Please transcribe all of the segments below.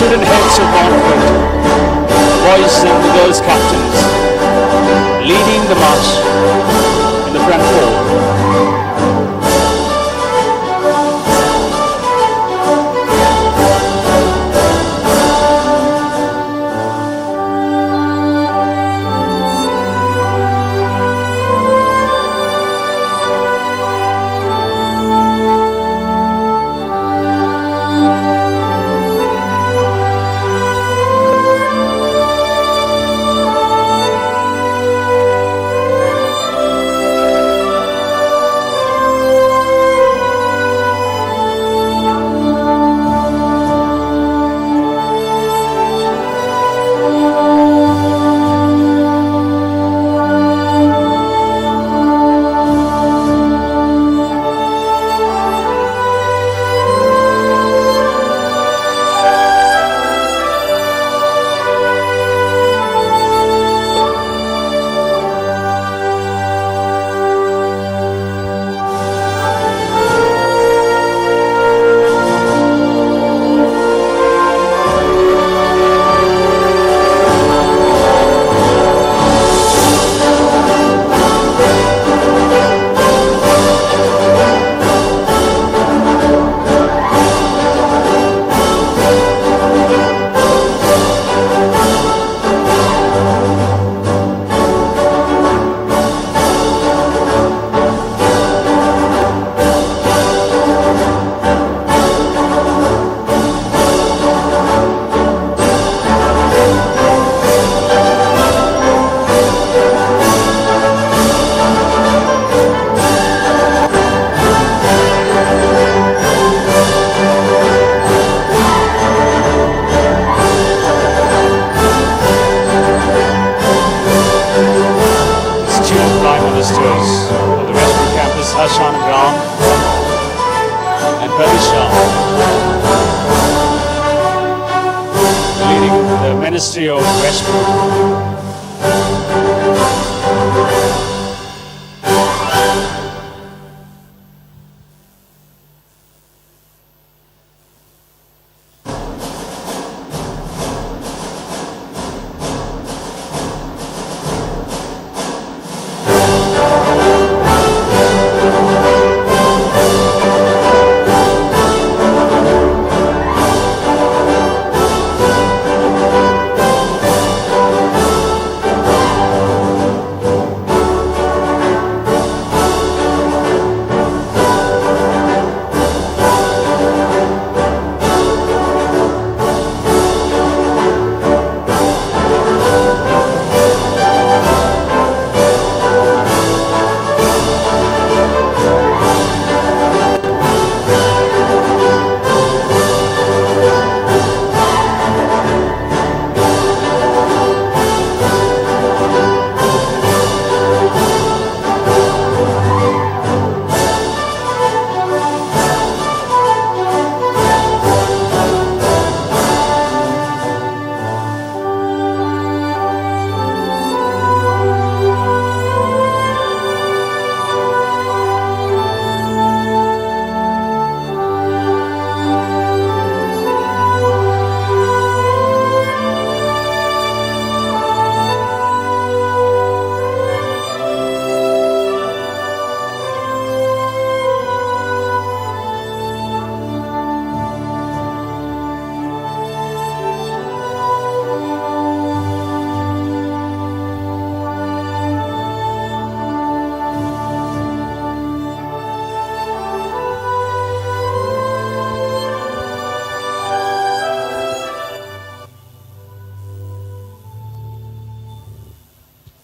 student heads of Montfort, boys and the girls captains, leading the march in the front four. And Procession, leading the ministry of Westbrook.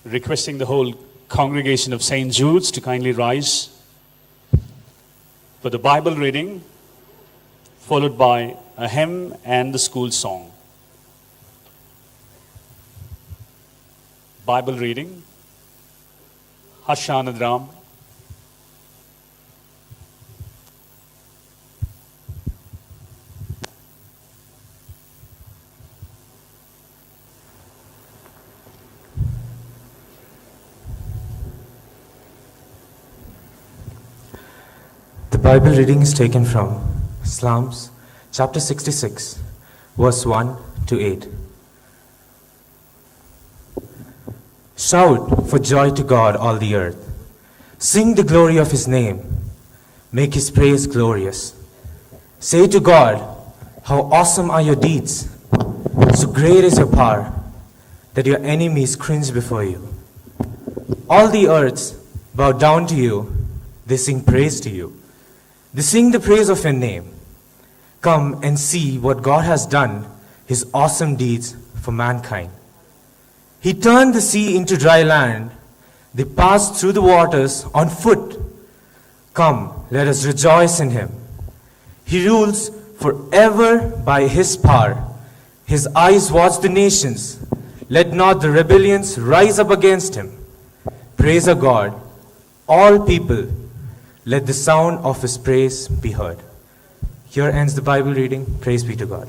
Requesting the whole congregation of St.Jude's to kindly rise for the Bible reading, followed by a hymn and the school song. Bible reading, Hashanadram. The Bible reading is taken from Psalms chapter 66, verse 1 to 8. Shout for joy to God, all the earth. Sing the glory of his name. Make his praise glorious. Say to God, how awesome are your deeds. So great is your power that your enemies cringe before you. All the earths bow down to you. They sing praise to you. They sing the praise of your name. Come and see what God has done, his awesome deeds for mankind. He turned the sea into dry land. They passed through the waters on foot. Come, let us rejoice in him. He rules forever by his power. His eyes watch the nations. Let not the rebellions rise up against him. Praise our God, all people. Let the sound of his praise be heard. Here ends the Bible reading. Praise be to God.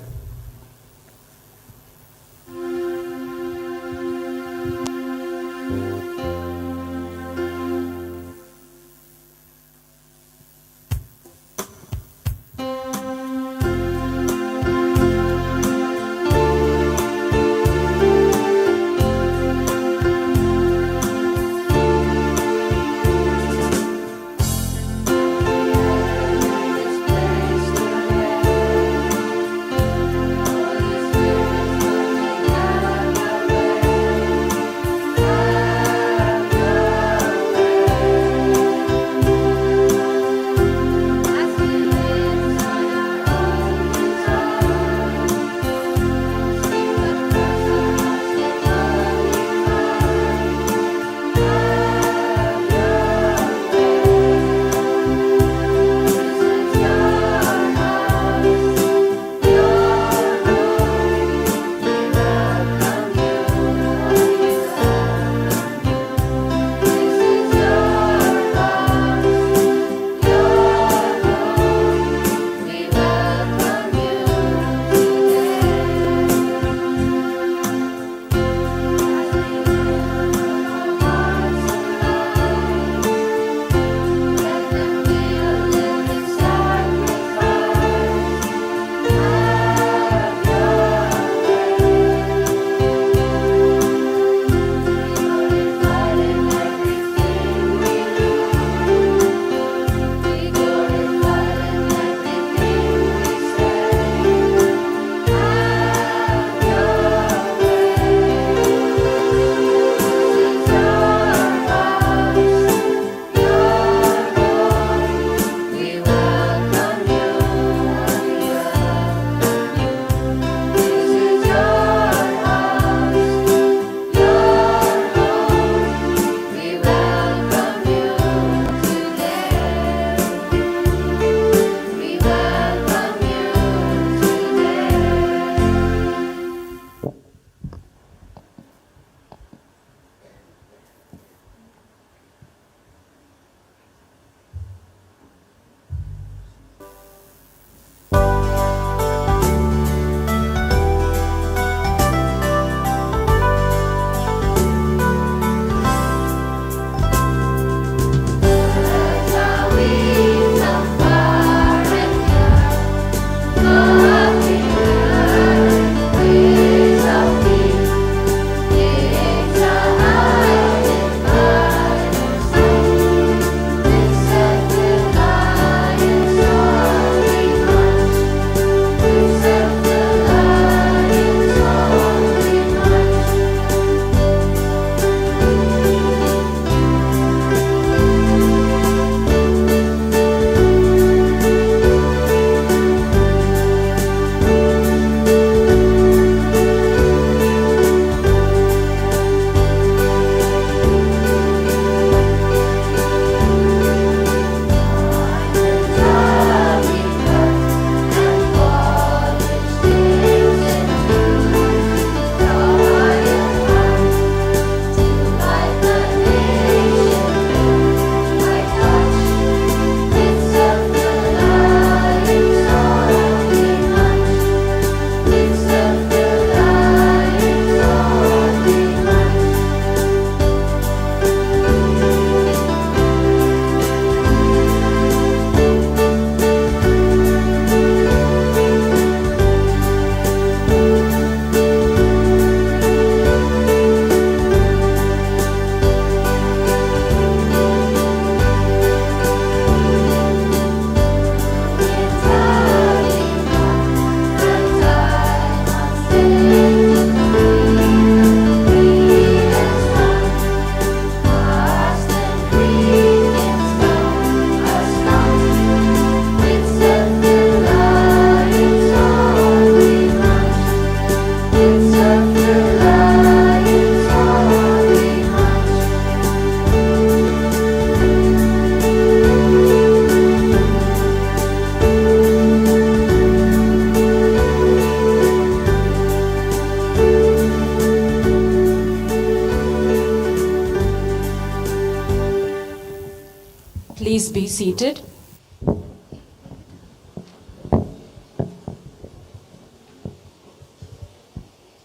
be seated.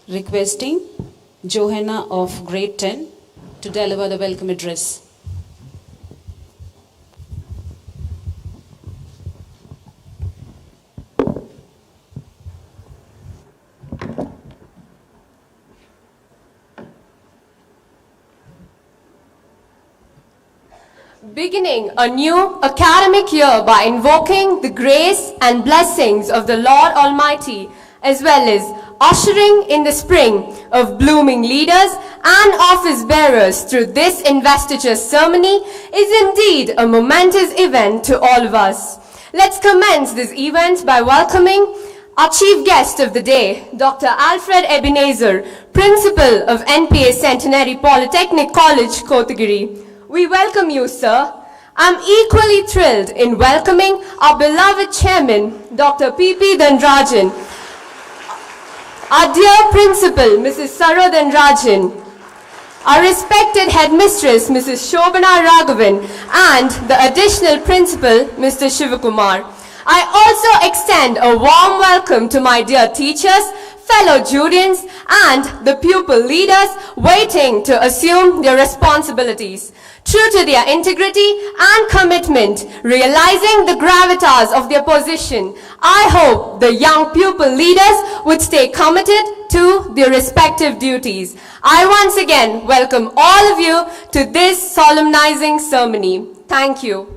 Requesting Johanna of Grade 10 to deliver the welcome address. Beginning a new academic year by invoking the grace and blessings of the Lord Almighty, as well as ushering in the spring of blooming leaders and office bearers through this investiture ceremony, is indeed a momentous event to all of us. Let's commence this event by welcoming our chief guest of the day, Dr. Alfred Ebenezer, Principal of NPA Centenary Polytechnic College, Kotagiri. We welcome you, sir. I'm equally thrilled in welcoming our beloved chairman, Dr. P.P. Dhanrajan, our dear principal, Mrs. Saro Dhanrajan, our respected headmistress, Mrs. Shobana Raghavan, and the additional principal, Mr. Shivakumar. I also extend a warm welcome to my dear teachers, fellow Judeans, and the pupil leaders waiting to assume their responsibilities. True to their integrity and commitment, realizing the gravitas of their position, I hope the young pupil leaders would stay committed to their respective duties. I once again welcome all of you to this solemnizing ceremony. Thank you.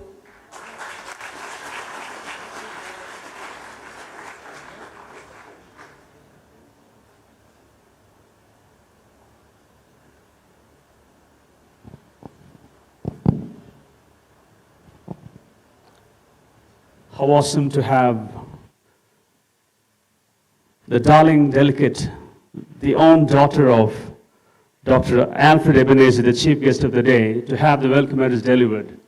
How awesome to have the darling delegate, the own daughter of Dr. Alfred Ebenezer, the chief guest of the day, to have the welcome address delivered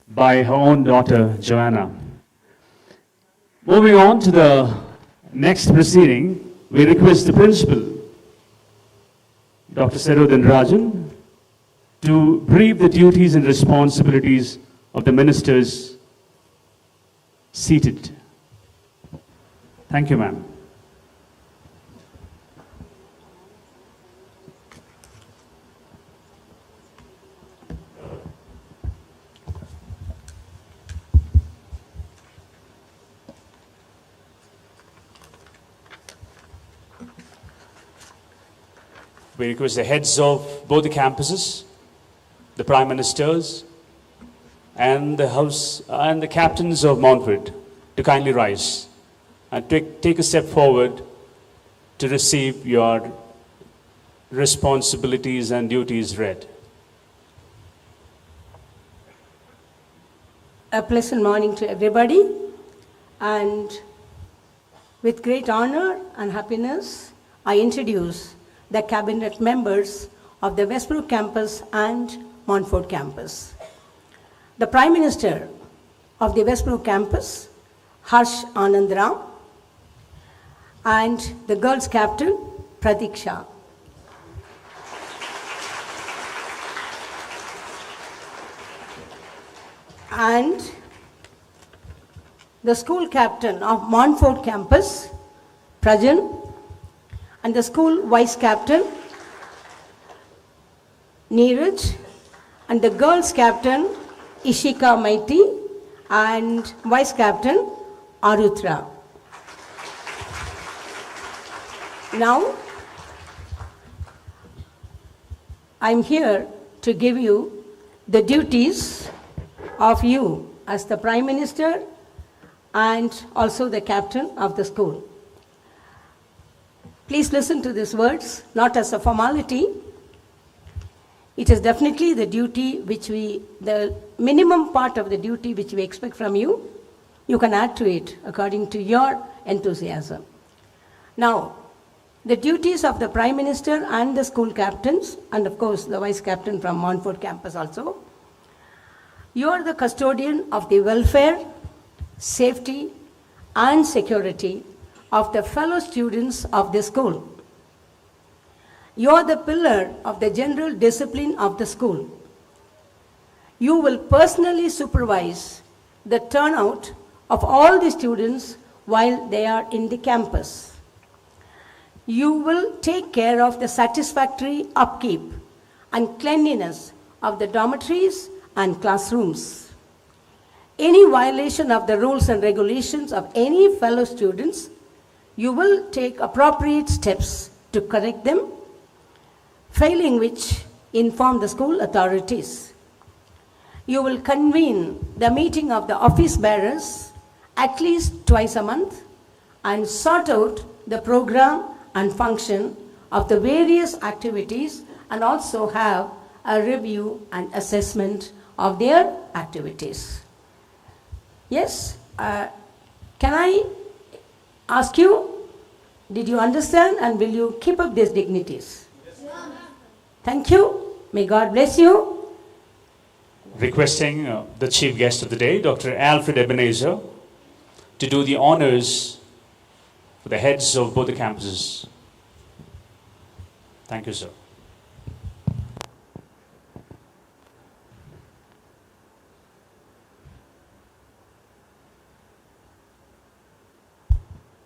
by her own daughter, Joanna. Moving on to the next proceeding, we request the principal, Dr. Saro Dhanrajan, to brief the duties and responsibilities of the ministers seated. Thank you, ma'am. We request the heads of both the campuses, the prime ministers, and the house and the captains of Montfort to kindly rise and take a step forward to receive your responsibilities and duties read. A pleasant morning to everybody, and with great honor and happiness, I introduce the cabinet members of the Westbrook campus and Montfort campus. The Prime Minister of the Westbrook campus, Harsh Anandram, and the girls' captain, Pratiksha. And the school captain of Montfort campus, Prajan, and the school vice captain, Neeraj, and the girls' captain, Ishika Maiti, and vice captain, Arutra. Now, I'm here to give you the duties of you as the Prime Minister and also the captain of the school. Please listen to these words, not as a formality. It is definitely the duty which the minimum part of the duty which we expect from you. You can add to it according to your enthusiasm. Now, the duties of the Prime Minister and the school captains, and of course the Vice Captain from Montfort campus also. You are the custodian of the welfare, safety, and security of the fellow students of the school. You are the pillar of the general discipline of the school. You will personally supervise the turnout of all the students while they are in the campus. You will take care of the satisfactory upkeep and cleanliness of the dormitories and classrooms. Any violation of the rules and regulations of any fellow students, you will take appropriate steps to correct them, failing which, inform the school authorities. You will convene the meeting of the office bearers at least twice a month and sort out the program and function of the various activities and also have a review and assessment of their activities. Yes, can I ask you, did you understand and will you keep up these dignities? Yes. Thank you. May God bless you. Requesting the chief guest of the day, Dr. Alfred Ebenezer, to do the honors for the heads of both the campuses. Thank you, sir.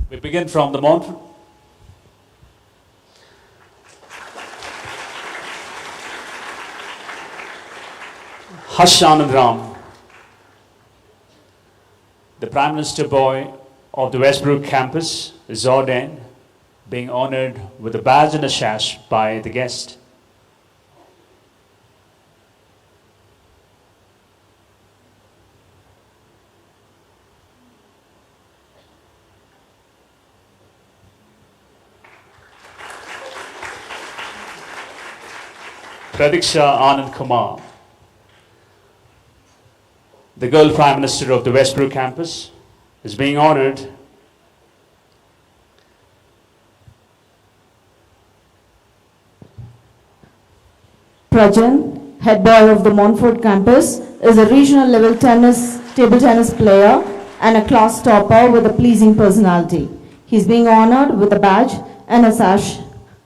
We begin from the Mount. Harsh Anand Ram, the Prime Minister boy of the Westbrook campus, is ordained, being honored with a badge and a sash by the guest. Pradiksha Anand Kumar, the girl Prime Minister of the Westbrook campus, is being honored Prajan, head boy of the Montfort campus, is a regional level table tennis player and a class topper with a pleasing personality. He is being honored with a badge and a sash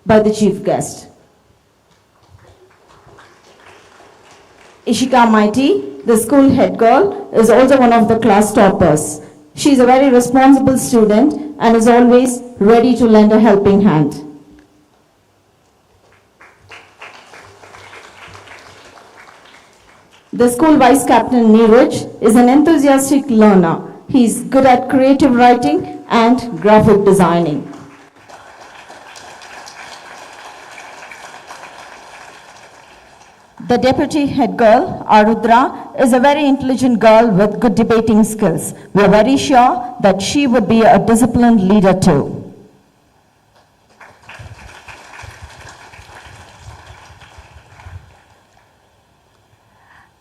by the chief guest. Ishika Mighty, the school head girl, is also one of the class toppers. She is a very responsible student and is always ready to lend a helping hand. The school vice captain Neeraj is an enthusiastic learner. He is good at creative writing and graphic designing. The deputy head girl, Arudra, is a very intelligent girl with good debating skills. We are very sure that she would be a disciplined leader too.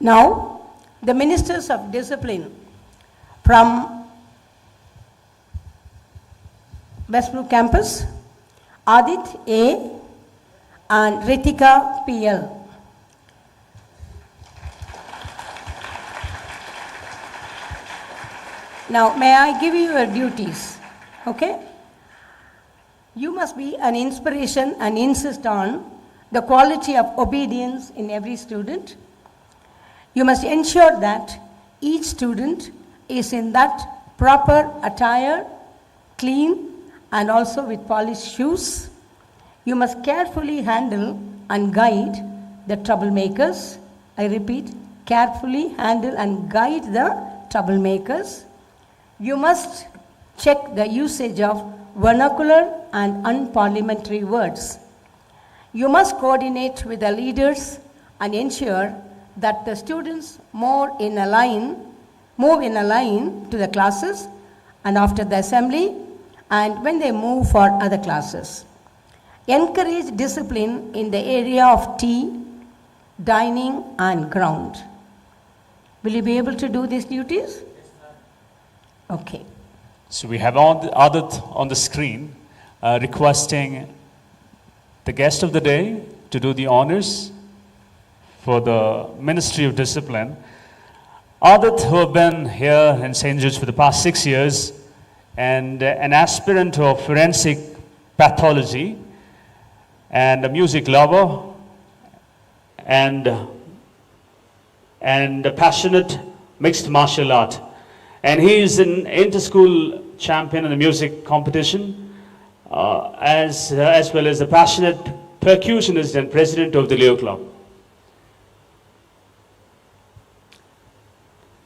Now, the ministers of discipline from Westbrook campus, Adit A. and Ritika P.L. Now, may I give you your duties, okay? You must be an inspiration and insist on the quality of obedience in every student. You must ensure that each student is in that proper attire, clean, and also with polished shoes. You must carefully handle and guide the troublemakers. I repeat, carefully handle and guide the troublemakers. You must check the usage of vernacular and unparliamentary words. You must coordinate with the leaders and ensure that the students move in a line to the classes and after the assembly and when they move for other classes. Encourage discipline in the area of tea, dining and ground. Will you be able to do these duties? Okay. So we have Adit on the screen requesting the guest of the day to do the honors for the Ministry of Discipline. Adit, who have been here in St. Jude's for the past 6 years and an aspirant of forensic pathology and a music lover and and a passionate mixed martial art. And he is an inter-school champion in the music competition, as well as a passionate percussionist and president of the Leo Club.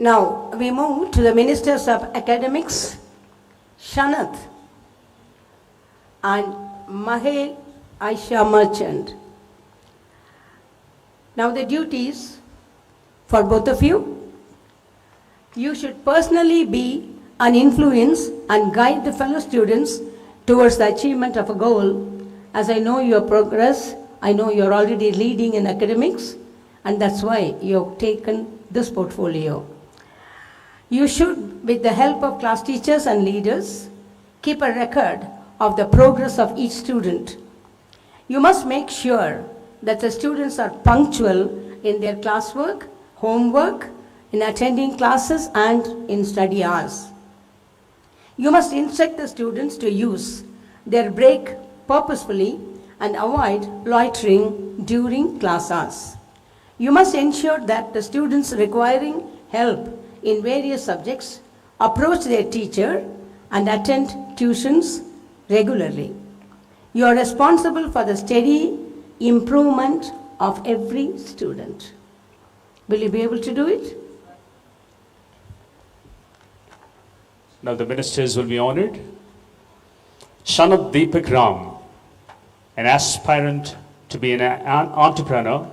Now we move to the Ministers of Academics, Shanath and Mahel Aisha Merchant. Now the duties for both of you. You should personally be an influence and guide the fellow students towards the achievement of a goal. As I know your progress, I know you're already leading in academics, and that's why you've taken this portfolio. You should, with the help of class teachers and leaders, keep a record of the progress of each student. You must make sure that the students are punctual in their classwork, homework, in attending classes and in study hours. You must instruct the students to use their break purposefully and avoid loitering during class hours. You must ensure that the students requiring help in various subjects approach their teacher and attend tuitions regularly. You are responsible for the steady improvement of every student. Will you be able to do it? Now the ministers will be honored. Shanath Deepak Ram, an aspirant to be an entrepreneur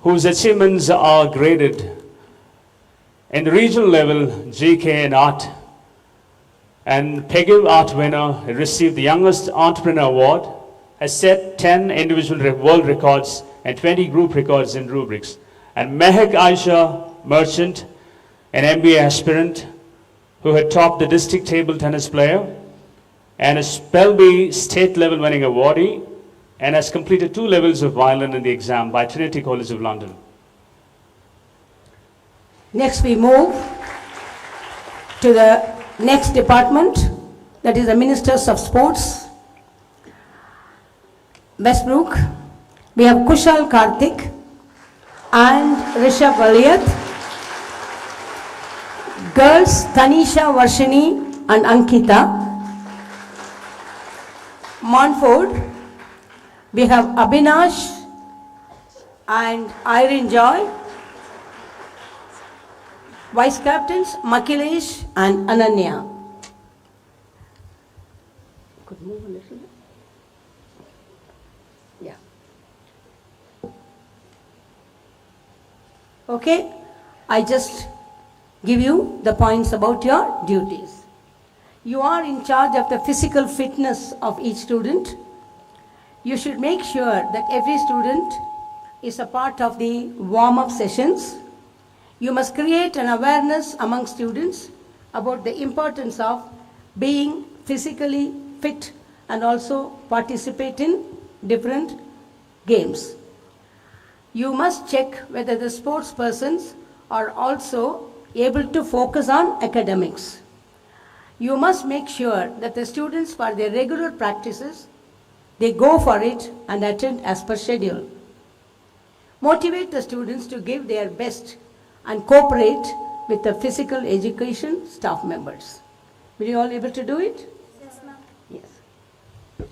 whose achievements are graded in the regional level, GK and Art, and PEGIV Art winner, received the Youngest Entrepreneur Award, has set 10 individual world records and 20 group records in rubrics. And Mahel Aisha Merchant, an MBA aspirant who had topped the district table tennis player and a Spelby state level winning awardee, and has completed 2 levels of violin in the exam by Trinity College of London. Next we move to the next department, that is the Ministers of Sports. Westbrook, we have Kushal Karthik and Rishabh Aliyath. Girls, Tanisha Varshini and Ankita. Montfort, we have Abhinash and Irene Joy. Vice Captains, Makilesh and Ananya. Could move a little bit. Yeah. Okay, I just give you the points about your duties. You are in charge of the physical fitness of each student. You should make sure that every student is a part of the warm-up sessions. You must create an awareness among students about the importance of being physically fit and also participate in different games. You must check whether the sports persons are also able to focus on academics. You must make sure that the students, for their regular practices, they go for it and attend as per schedule. Motivate the students to give their best and cooperate with the physical education staff members. Will you all able to do it? Yes, ma'am. Yes.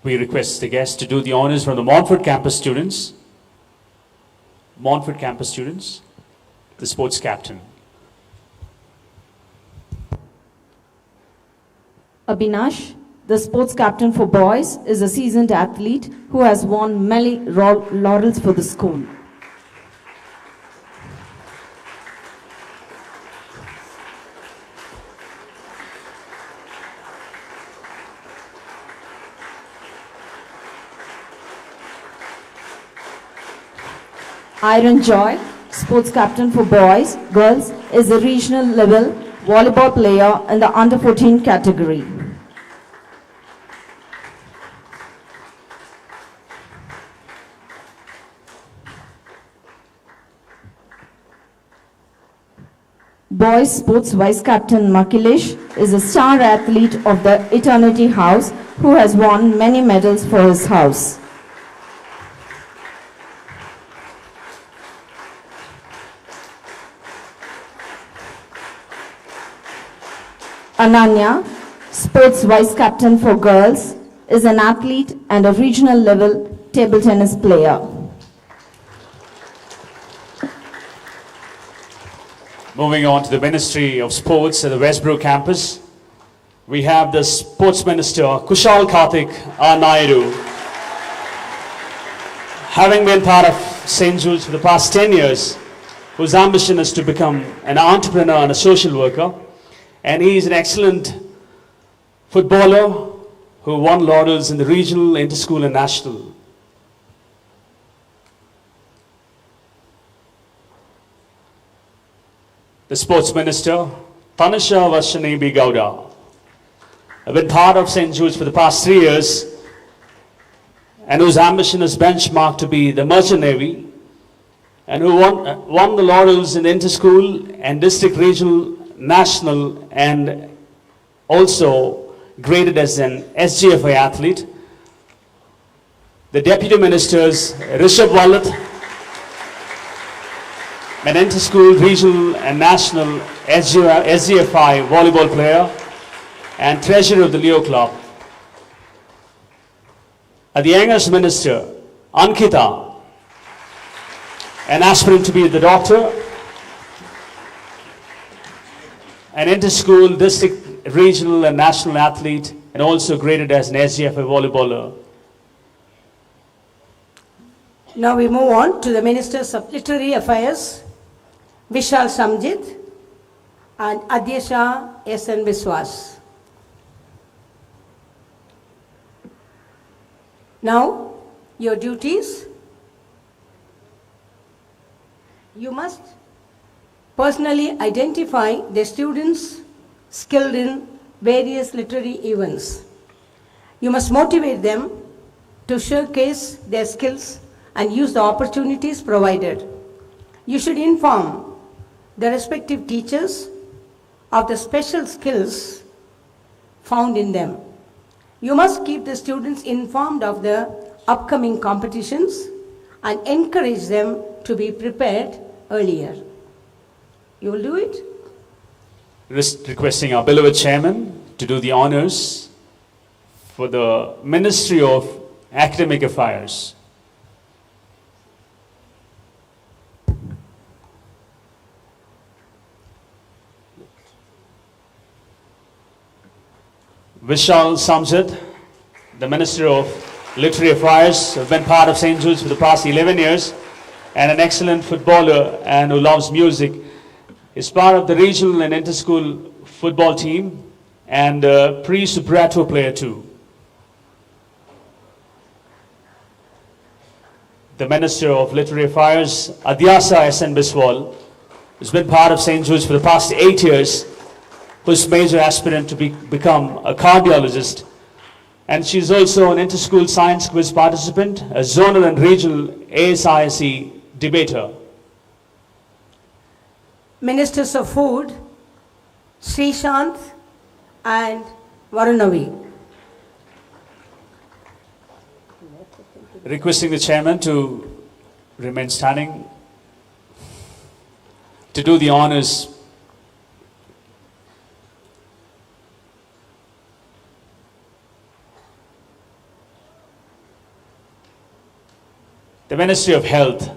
We request the guests to do the honors from the Montfort campus students. Montfort campus students, the sports captain. Abhinash, the sports captain for boys, is a seasoned athlete who has won many laurels for the school. Iron Joy, sports captain for boys, girls, is a regional level volleyball player in the under 14 category. Boys sports vice captain Makilesh is a star athlete of the Eternity House who has won many medals for his house. Ananya, sports vice captain for girls, is an athlete and a regional level table tennis player. Moving on to the Ministry of Sports at the Westbrook campus, we have the Sports Minister, Kushal Karthik R. Naidu. Having been part of St. Jude's for the past 10 years, whose ambition is to become an entrepreneur and a social worker, and he is an excellent footballer who won laurels in the regional, inter-school and national. The Sports Minister, Tanusha Vashani B. Gowda, have been part of St. Jude's for the past 3 years, and whose ambition is benchmarked to be the Merchant Navy, and who won the laurels in inter-school and district, regional, national, and also graded as an SGFI athlete. The Deputy Ministers, Rishabh Wallet, an inter-school, regional, and national SGFI volleyball player, and treasurer of the Leo Club. The youngest minister, Ankita, an aspirant to be the doctor, an inter-school, district, regional, and national athlete, and also graded as an SGFI volleyballer. Now we move on to the Ministers of Literary Affairs, Vishal Samjit and Adyesha S.N. Biswas. Now, your duties. You must personally identify the students skilled in various literary events. You must motivate them to showcase their skills and use the opportunities provided. You should inform the respective teachers of the special skills found in them. You must keep the students informed of the upcoming competitions and encourage them to be prepared earlier. You will do it? Requesting our beloved chairman to do the honors for the Ministry of Academic Affairs. Vishal Samjit, the Minister of Literary Affairs, have been part of St. Jude's for the past 11 years, and an excellent footballer and who loves music. Is part of the regional and inter-school football team and a pre-Suprato player too. The Minister of Literary Affairs, Adyesha S.N. Biswas, has been part of St. Jude's for the past 8 years, whose major aspirant to become a cardiologist. And she's also an inter-school science quiz participant, a zonal and regional ASISE debater. Ministers of Food, Srishant and Varunavi. Requesting the chairman to remain standing to do the honors. The Ministry of Health.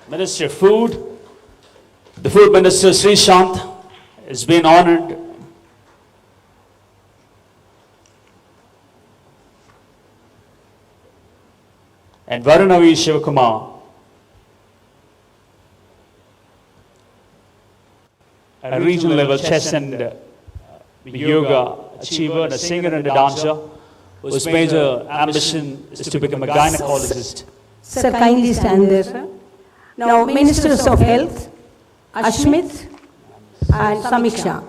Ministry of Food. The Food Minister Srishant has been honored. And Varunavi Shivakumar, a regional level chess and yoga achiever, and a singer and a dancer, whose major ambition is to become a gynecologist. Sir, kindly stand there, sir. Now, Ministers of Health, Ashmit and Samiksha.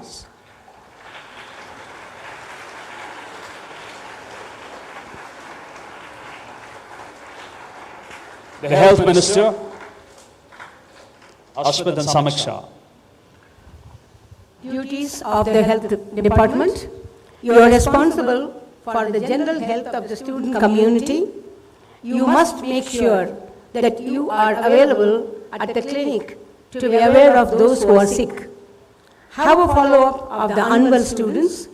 The Health Minister, Ashmit and Samiksha. Duties of the Health Department. You are responsible for the general health of the student community. You must make sure that you are available at the clinic to be aware of those who are sick. Have a follow-up of the unwell students.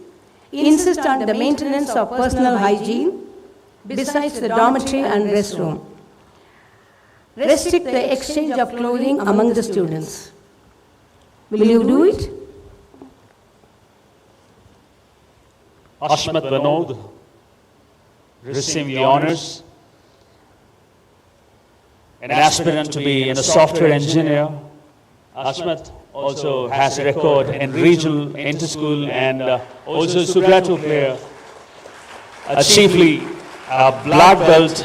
Insist on the maintenance of personal hygiene besides the dormitory and restroom. Restrict the exchange of clothing among the students. Will you do it? Ashmat Vinod, receiving the honors. An aspirant to be a software engineer. Ashmat also has a record in regional, inter-school, and also a Subrato player. Chiefly a black belt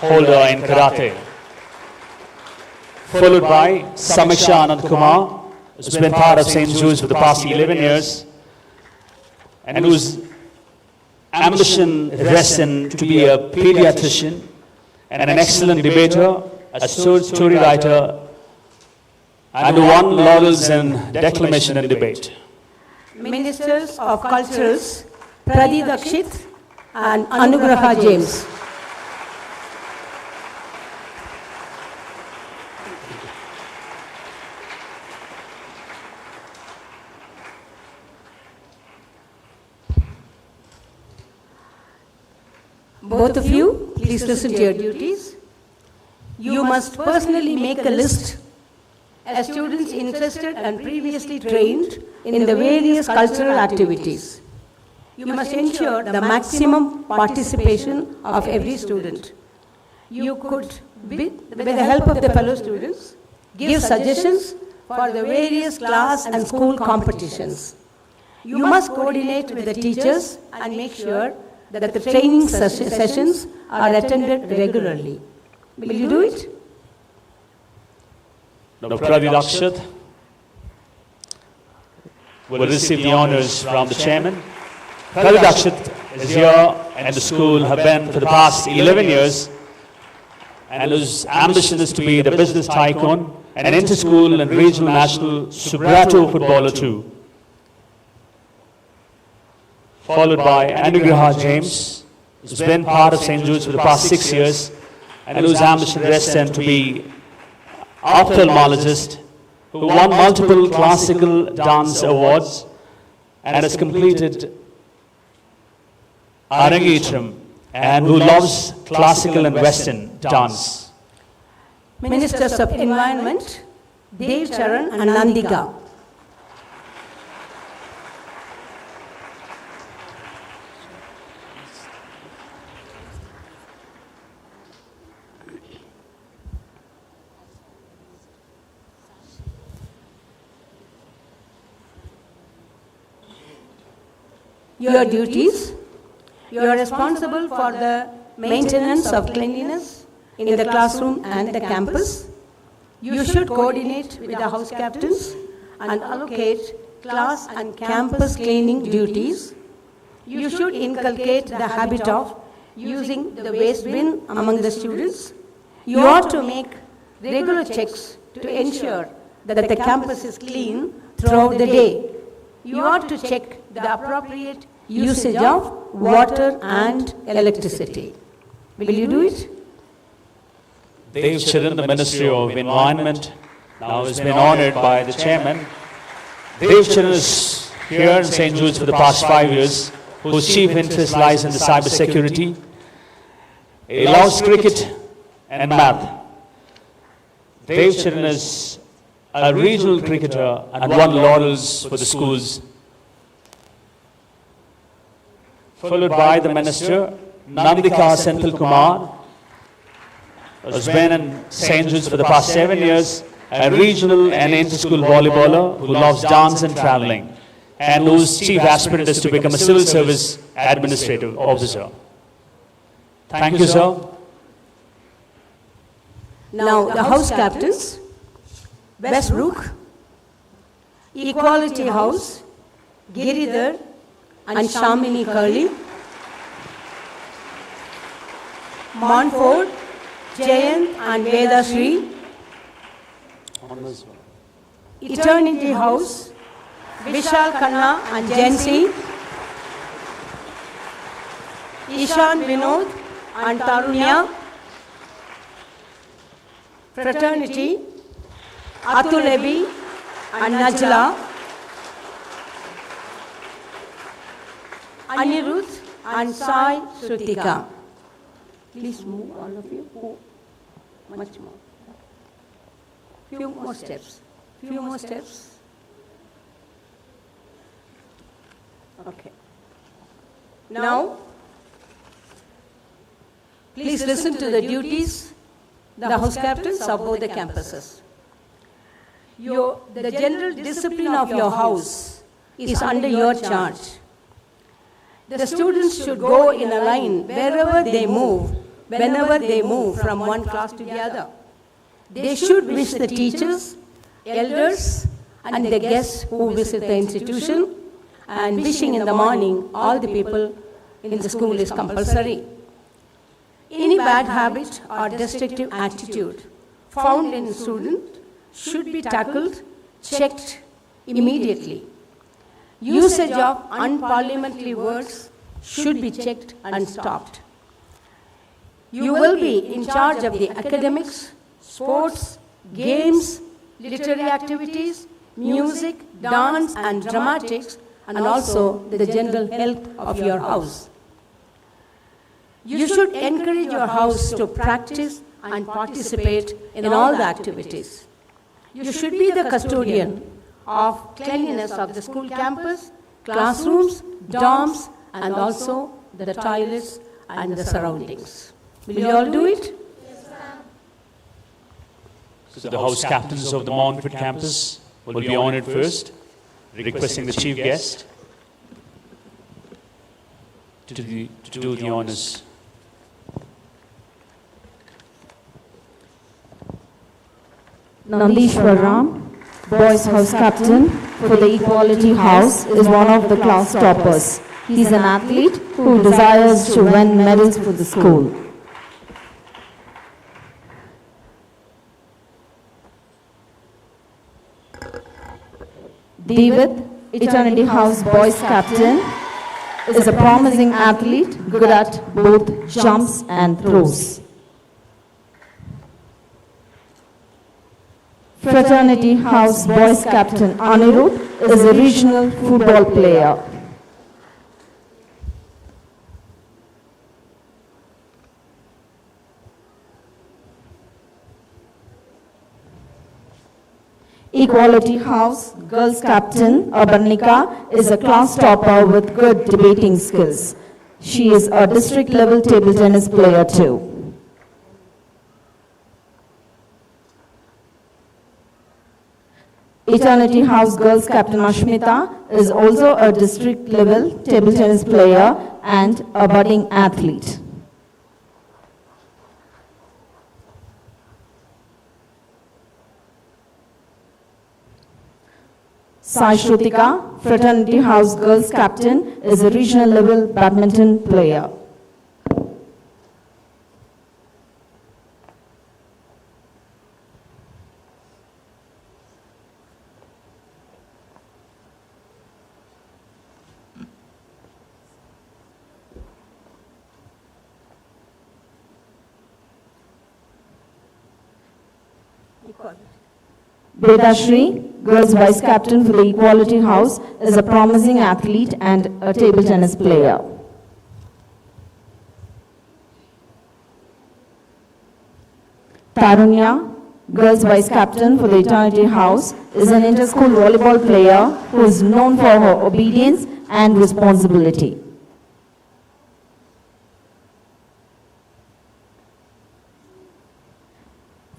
holder in karate. Followed by Samiksha Anand Kumar, who's been part of St. Jude's for the past 11 years, and whose ambition rests in to be a pediatrician and an excellent debater, a story writer, and won laurels in declamation and debate. Ministers of Cultures, Pradi Dakshit and Anugraha James. Both of you, please listen to your duties. You must personally make a list of students interested and previously trained in the various cultural activities. You must ensure the maximum participation of every student. You could, with the help of the fellow students, give suggestions for the various class and school competitions. You must coordinate with the teachers and make sure that the training sessions are attended regularly. Will you do it? Now, Pradi Dakshit will receive the honors from the chairman. Pradi Dakshit is here and the school have been for the past 11 years, and whose ambition is to be the business tycoon, an inter-school and regional national Subrato footballer too. Followed by Anugraha James, who's been part of St. Jude's for the past 6 years, and whose ambition rests in to be ophthalmologist, who won multiple classical dance awards and has completed Arangetram, and who loves classical and western dance. Ministers of Environment, Dev Charan and Nandika. Your duties. You are responsible for the maintenance of cleanliness in the classroom and the campus. You should coordinate with the house captains and allocate class and campus cleaning duties. You should inculcate the habit of using the waste bin among the students. You ought to make regular checks to ensure that the campus is clean throughout the day. You ought to check the appropriate usage of water and electricity. Will you do it? Dev Charan, the Ministry of Environment, now has been honored by the chairman. Dev Charan is here in St. Jude's for the past 5 years, whose chief interest lies in the cyber security. He loves cricket and math. Dev Charan is a regional cricketer and won laurels for the schools. Followed by the minister, Nandika Senthil Kumar, who's been in St. Jude's for the past 7 years, a regional and inter-school volleyballer who loves dance and traveling, and whose chief aspirant is to become a civil service administrative officer. Thank you, sir. Now, the house captains, Westbrook, Equality House, Giridhar and Shamini Curley, Montfort, Jayant and Vedashri, Eternity House, Vishal Khanna and Jensi, Ishan Vinod and Tarunya, Fraternity, Atulebi and Najla, Anirudh and Sai Shrutika. Please move, all of you. Oh, much more. Few more steps. Few more steps. Okay. Now, please listen to the duties the house captains of both the campuses. The general discipline of your house is under your charge. The students should go in a line wherever they move, whenever they move from one class to the other. They should wish the teachers, elders, and the guests who visit the institution, and wishing in the morning all the people in the school is compulsory. Any bad habit or destructive attitude found in a student should be tackled, checked immediately. Usage of unparliamentary words should be checked and stopped. You will be in charge of the academics, sports, games, literary activities, music, dance and dramatics, and also the general health of your house. You should encourage your house to practice and participate in all the activities. You should be the custodian of cleanliness of the school campus, classrooms, dorms, and also the toilets and the surroundings. Will you all do it? So the house captains of the Montfort campus will be honored first, requesting the chief guest to do the honors. Nandishwar Ram, Boys House Captain for the Equality House, is one of the class toppers. He is an athlete who desires to win medals for the school. David, Eternity House Boys Captain, is a promising athlete, good at both jumps and throws. Fraternity House Boys Captain Anirudh is a regional football player. Equality House Girls Captain Abanika is a class topper with good debating skills. She is a district level table tennis player too. Eternity House Girls Captain Ashmita is also a district level table tennis player and a budding athlete. Sai Shrutika, Fraternity House Girls Captain, is a regional level badminton player. Vedashri, Girls Vice Captain for the Equality House, is a promising athlete and a table tennis player. Tarunya, Girls Vice Captain for the Eternity House, is an inter-school volleyball player who is known for her obedience and responsibility.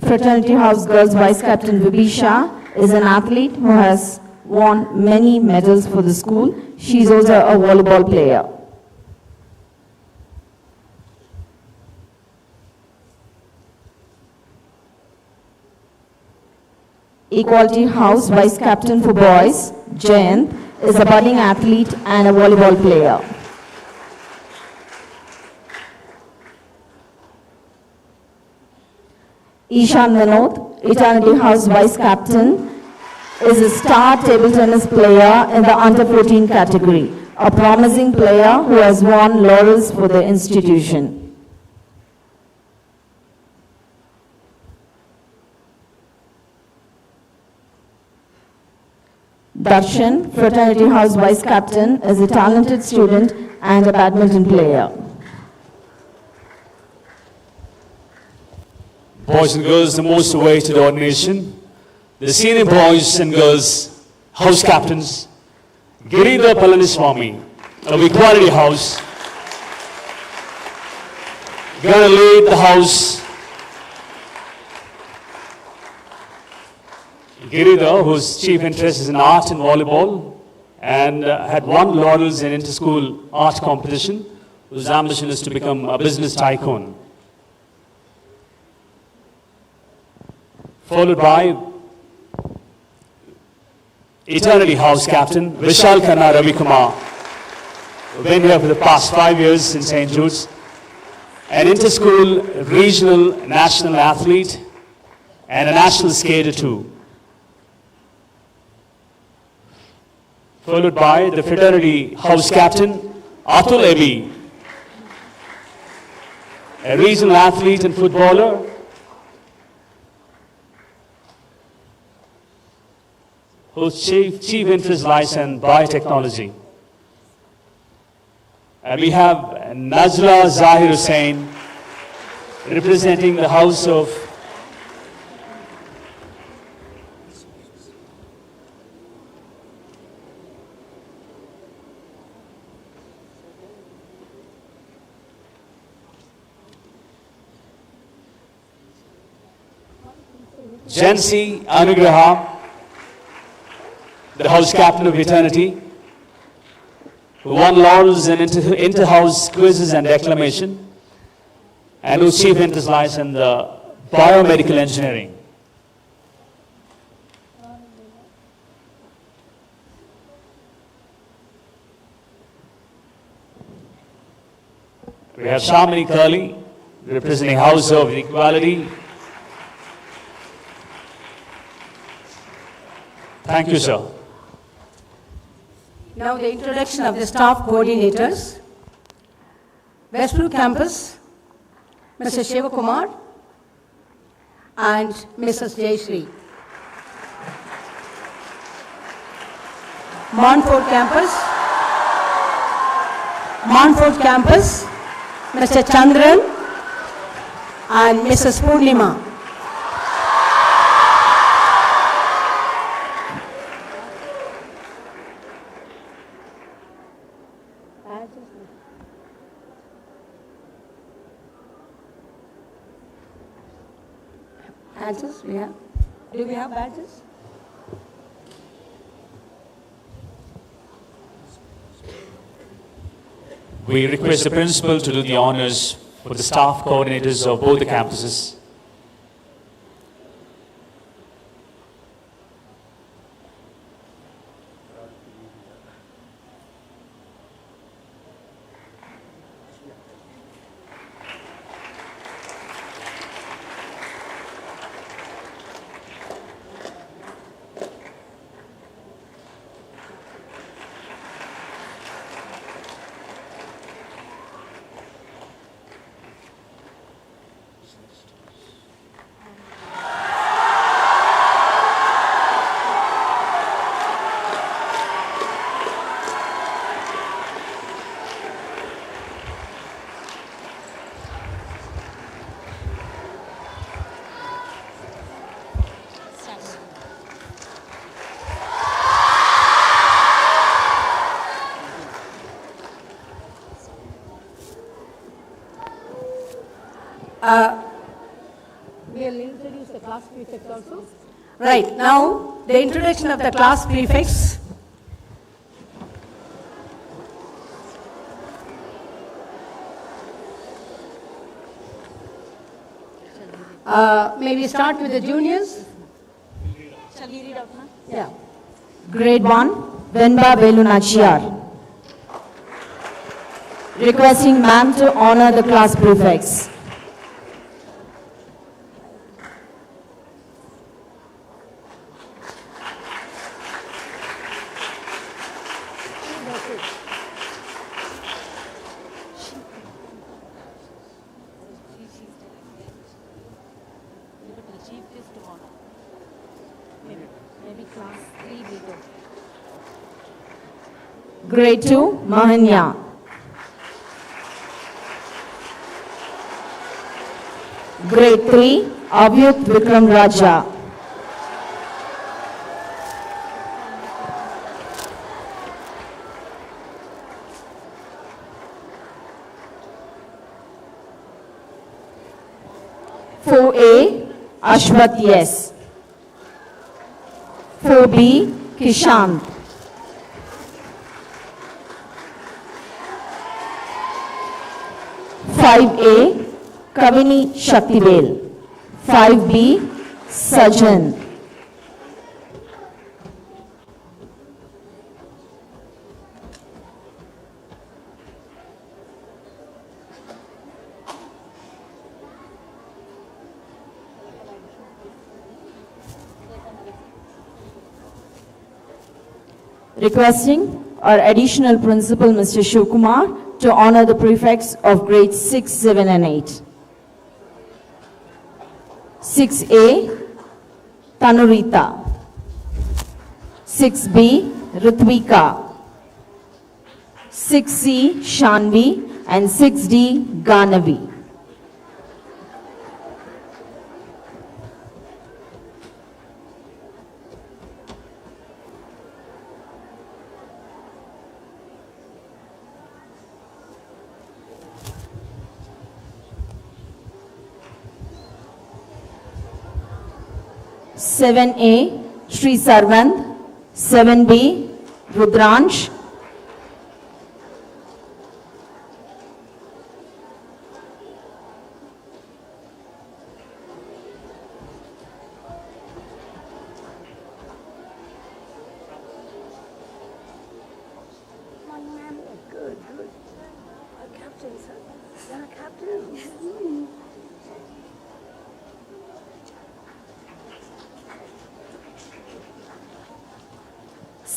Fraternity House Girls Vice Captain Vibisha is an athlete who has won many medals for the school. She is also a volleyball player. Equality House Vice Captain for Boys, Jayant, is a budding athlete and a volleyball player. Ishan Vinod, Eternity House Vice Captain, is a star table tennis player in the under 14 category, a promising player who has won laurels for the institution. Darshan, Fraternity House Vice Captain, is a talented student and a badminton player. Boys and girls, the most awaited ordination, the senior boys and girls house captains, Giridhar Palaniswamy of Equality House, going to lead the house. Giridhar, whose chief interest is in art and volleyball, and had won laurels in inter-school art competition, whose ambition is to become a business tycoon. Followed by Eternity House Captain Vishal Khanna Ravi Kumar, who's been here for the past 5 years in St. Jude's, an inter-school, regional, national athlete, and a national skater too. Followed by the Fraternity House Captain Atul Ebi, a regional athlete and footballer, whose chief interest lies in biotechnology. And we have Najla Zahir Hussain, representing the House of Jansi Anugraha, the House Captain of Eternity, who won laurels in inter-house quizzes and declamation, and whose chief interest lies in the biomedical engineering. We have Shamini Curley, representing House of Equality. Thank you, sir. Now the introduction of the staff coordinators. Westbrook Campus, Mr. Shivakumar and Mrs. Jayashree. Montfort Campus, Mr. Chandran and Mrs. Purnima. Badges we have? Do we have badges? We request the principal to do the honors for the staff coordinators of both the campuses. We'll introduce the class prefects also. Right, now the introduction of the class prefects. May we start with the juniors? Shall we read out now? Yeah. Grade 1, Venba Velu Nachiyar. Requesting ma'am to honor the class prefects. Maybe class 3 later. Grade 2, Mahanya. Grade 3, Avyut Vikram Raja. A, Ashwath Yes. 4B, Kishant. 5A, Kavini Shaktivel. 5B, Sajan. 'Requesting our additional principal, Mr. Shivkumar, to honor the prefects of grades 6, 7 and 8. 6A, Tanurita. 6B, Ritvika. 6C, Shanvi, and 6D, Ganavi. Seven A, Sri Sarvant. 7B, Rudransh.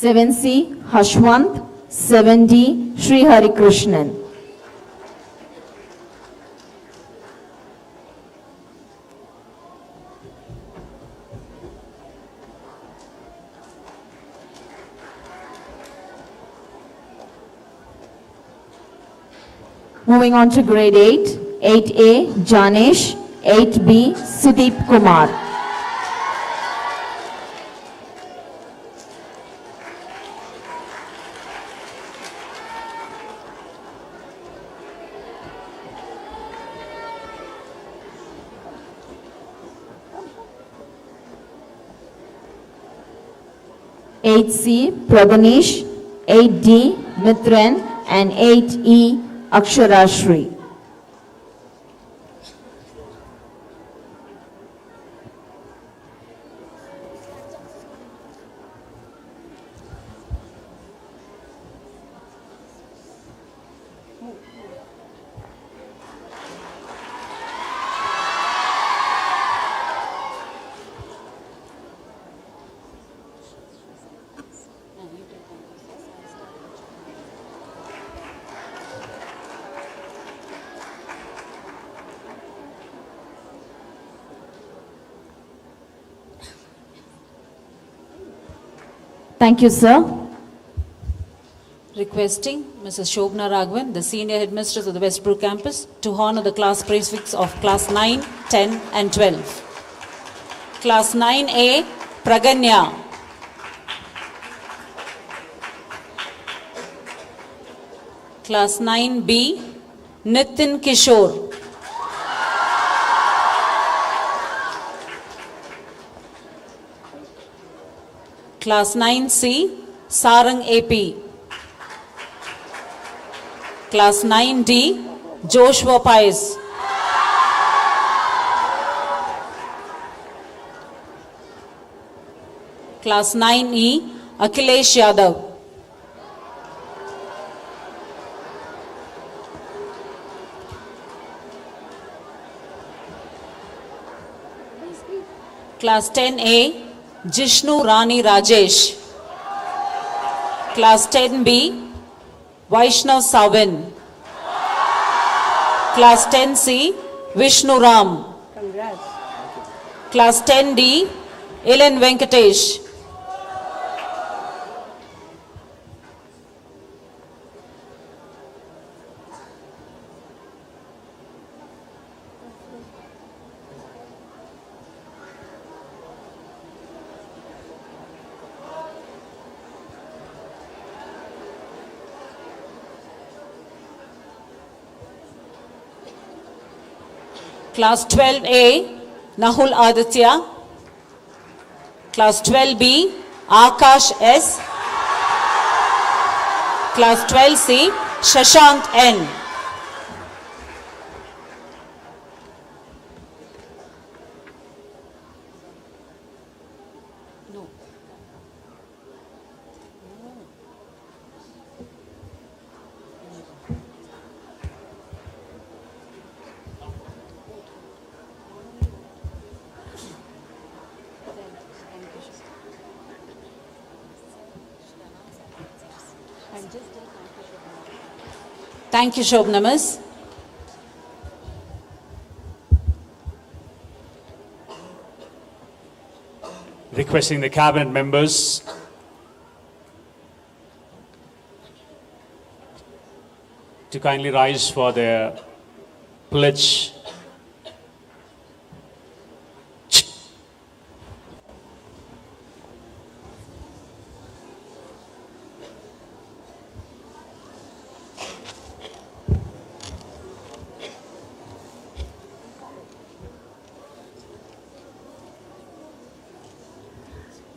7C, Hashwant. 7D, Sri Hari Krishnan. Moving on to grade 8, 8A, Janesh. 8B, Sudeep Kumar. Eight C, Pradhanesh. 8D, Mitran, and 8E, Aksharashri. Thank you, sir. Requesting Mrs. Shobna Raghavan, the Senior Headmistress of the Westbrook Campus, to honor the class prefects of Class 9, 10 and 12. Class 9A, Praganya. Class 9B, Nitin Kishore. Class 9C, Sarang AP. Class 9D, Joshua Pies. Class 9E, Akhilesh Yadav. Class 10A, Jishnu Rani Rajesh. Class 10B, Vaishnav Savin. Class 10C, Vishnu Ram. Congrats. Class 10D, Ilan Venkatesh. Class 12A, Nahul Aditya. Class 12B, Akash S. Class 12C, Shashank N. Thank you, Shobna Miss. Requesting the cabinet members to kindly rise for their pledge.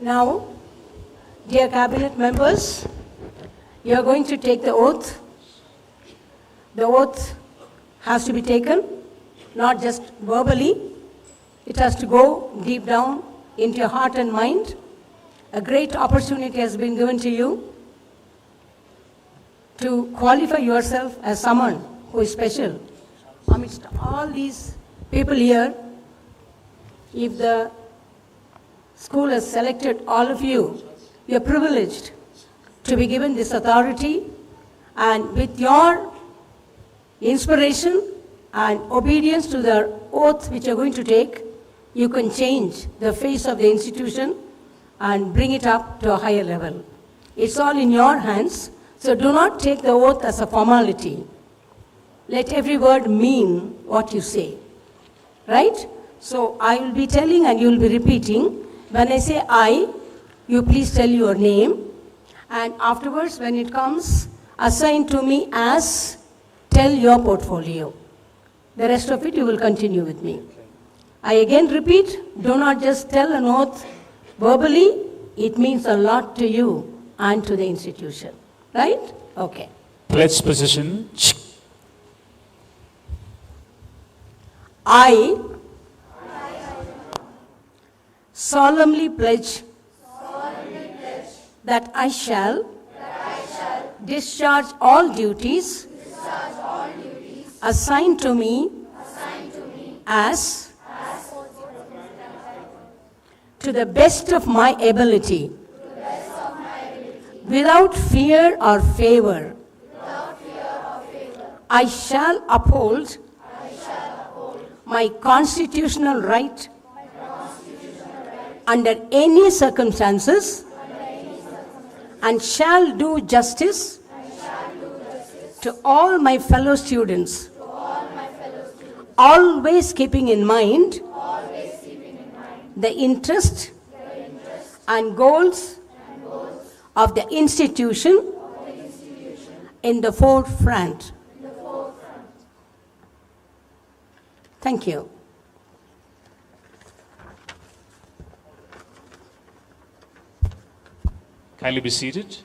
Now, dear cabinet members, you are going to take the oath. The oath has to be taken, not just verbally. It has to go deep down into your heart and mind. A great opportunity has been given to you to qualify yourself as someone who is special. Amidst all these people here, if the school has selected all of you, you are privileged to be given this authority, and with your inspiration and obedience to the oath which you are going to take, you can change the face of the institution and bring it up to a higher level. It's all in your hands, so do not take the oath as a formality. Let every word mean what you say, right? So I will be telling and you will be repeating. When I say I, you please tell your name, and afterwards when it comes, assign to me as, tell your portfolio. The rest of it you will continue with me. I again repeat, do not just tell an oath verbally, it means a lot to you and to the institution. Right? Okay. Pledge position. I solemnly pledge that I shall discharge all duties assigned to me as to the best of my ability, without fear or favor. I shall uphold my constitutional right under any circumstances, and shall do justice to all my fellow students, always keeping in mind the interest and goals of the institution in the forefront. Thank you. Kindly be seated.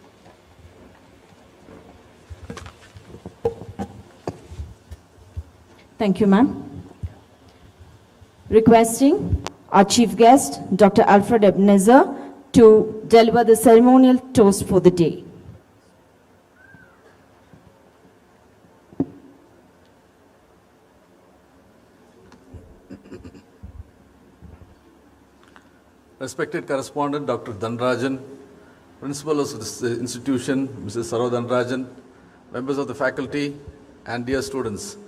Thank you, ma'am. Requesting our chief guest, Dr. Alfred Ebenezer, to deliver the ceremonial toast for the day. Respected correspondent, Dr. Dhanrajan, principal of this institution, Mrs. Saro Dhanrajan, members of the faculty, and dear students.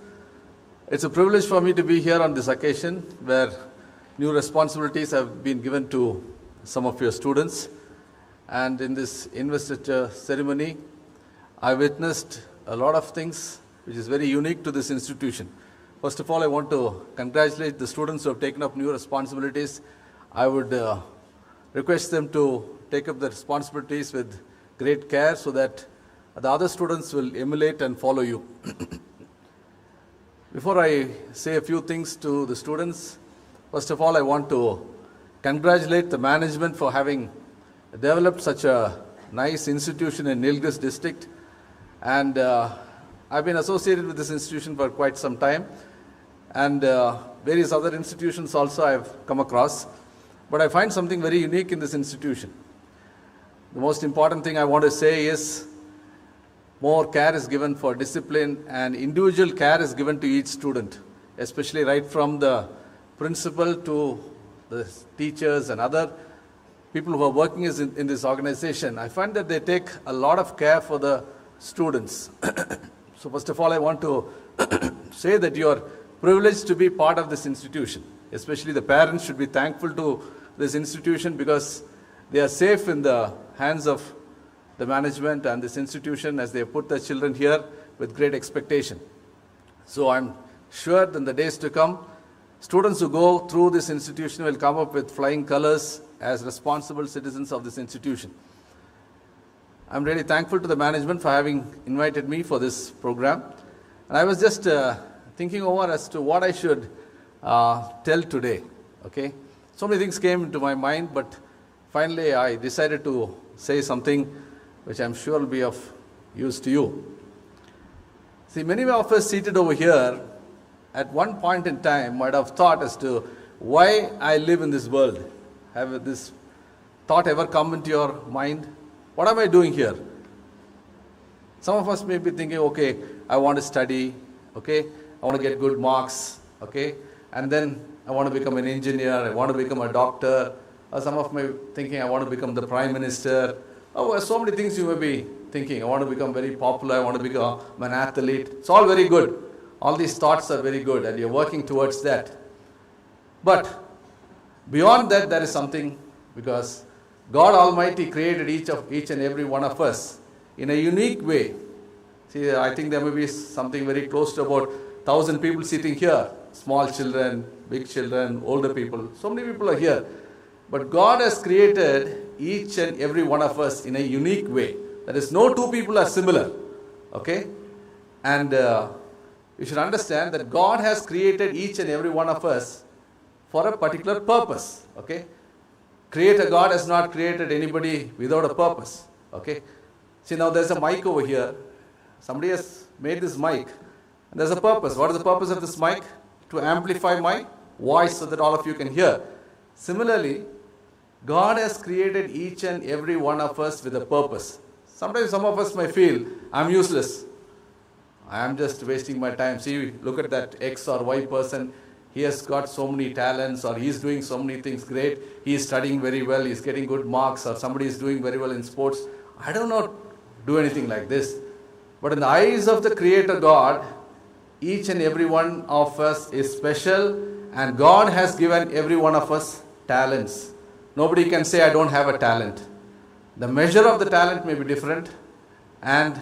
It's a privilege for me to be here on this occasion where new responsibilities have been given to some of your students. And in this investiture ceremony, I witnessed a lot of things which is very unique to this institution. First of all, I want to congratulate the students who have taken up new responsibilities. I would request them to take up the responsibilities with great care so that the other students will emulate and follow you. Before I say a few things to the students, first of all, I want to congratulate the management for having developed such a nice institution in Nilgiris district. And I've been associated with this institution for quite some time. And various other institutions also I've come across. But I find something very unique in this institution. The most important thing I want to say is more care is given for discipline and individual care is given to each student, especially right from the principal to the teachers and other people who are working in this organization. I find that they take a lot of care for the students. So first of all, I want to say that you are privileged to be part of this institution. Especially the parents should be thankful to this institution because they are safe in the hands of the management and this institution as they have put their children here with great expectation. So I'm sure that in the days to come, students who go through this institution will come up with flying colors as responsible citizens of this institution. I'm really thankful to the management for having invited me for this program. And I was just thinking over as to what I should tell today. Okay, so many things came into my mind, but finally I decided to say something which I'm sure will be of use to you. See, many of us seated over here at one point in time might have thought as to why I live in this world. Have this thought ever come into your mind? What am I doing here? Some of us may be thinking, okay, I want to study, okay, I want to get good marks, okay, and then I want to become an engineer, I want to become a doctor, or some of me thinking I want to become the prime minister. Oh, so many things you may be thinking. I want to become very popular, I want to become an athlete. It's all very good. All these thoughts are very good and you're working towards that. But beyond that, there is something, because God Almighty created each and every one of us in a unique way. See, I think there may be something very close to about 1,000 people sitting here. Small children, big children, older people. So many people are here. But God has created each and every one of us in a unique way. That is, no two people are similar. Okay? And you should understand that God has created each and every one of us for a particular purpose. Okay? Creator God has not created anybody without a purpose. Okay? See, now there's a mic over here. Somebody has made this mic. And there's a purpose. What is the purpose of this mic? To amplify my voice so that all of you can hear. Similarly, God has created each and every one of us with a purpose. Sometimes some of us may feel, I'm useless. I am just wasting my time. See, look at that X or Y person. He has got so many talents, or he's doing so many things great. He is studying very well. He's getting good marks, or somebody is doing very well in sports. I do not do anything like this. But in the eyes of the Creator God, each and every one of us is special, and God has given every one of us talents. Nobody can say, I don't have a talent. The measure of the talent may be different, and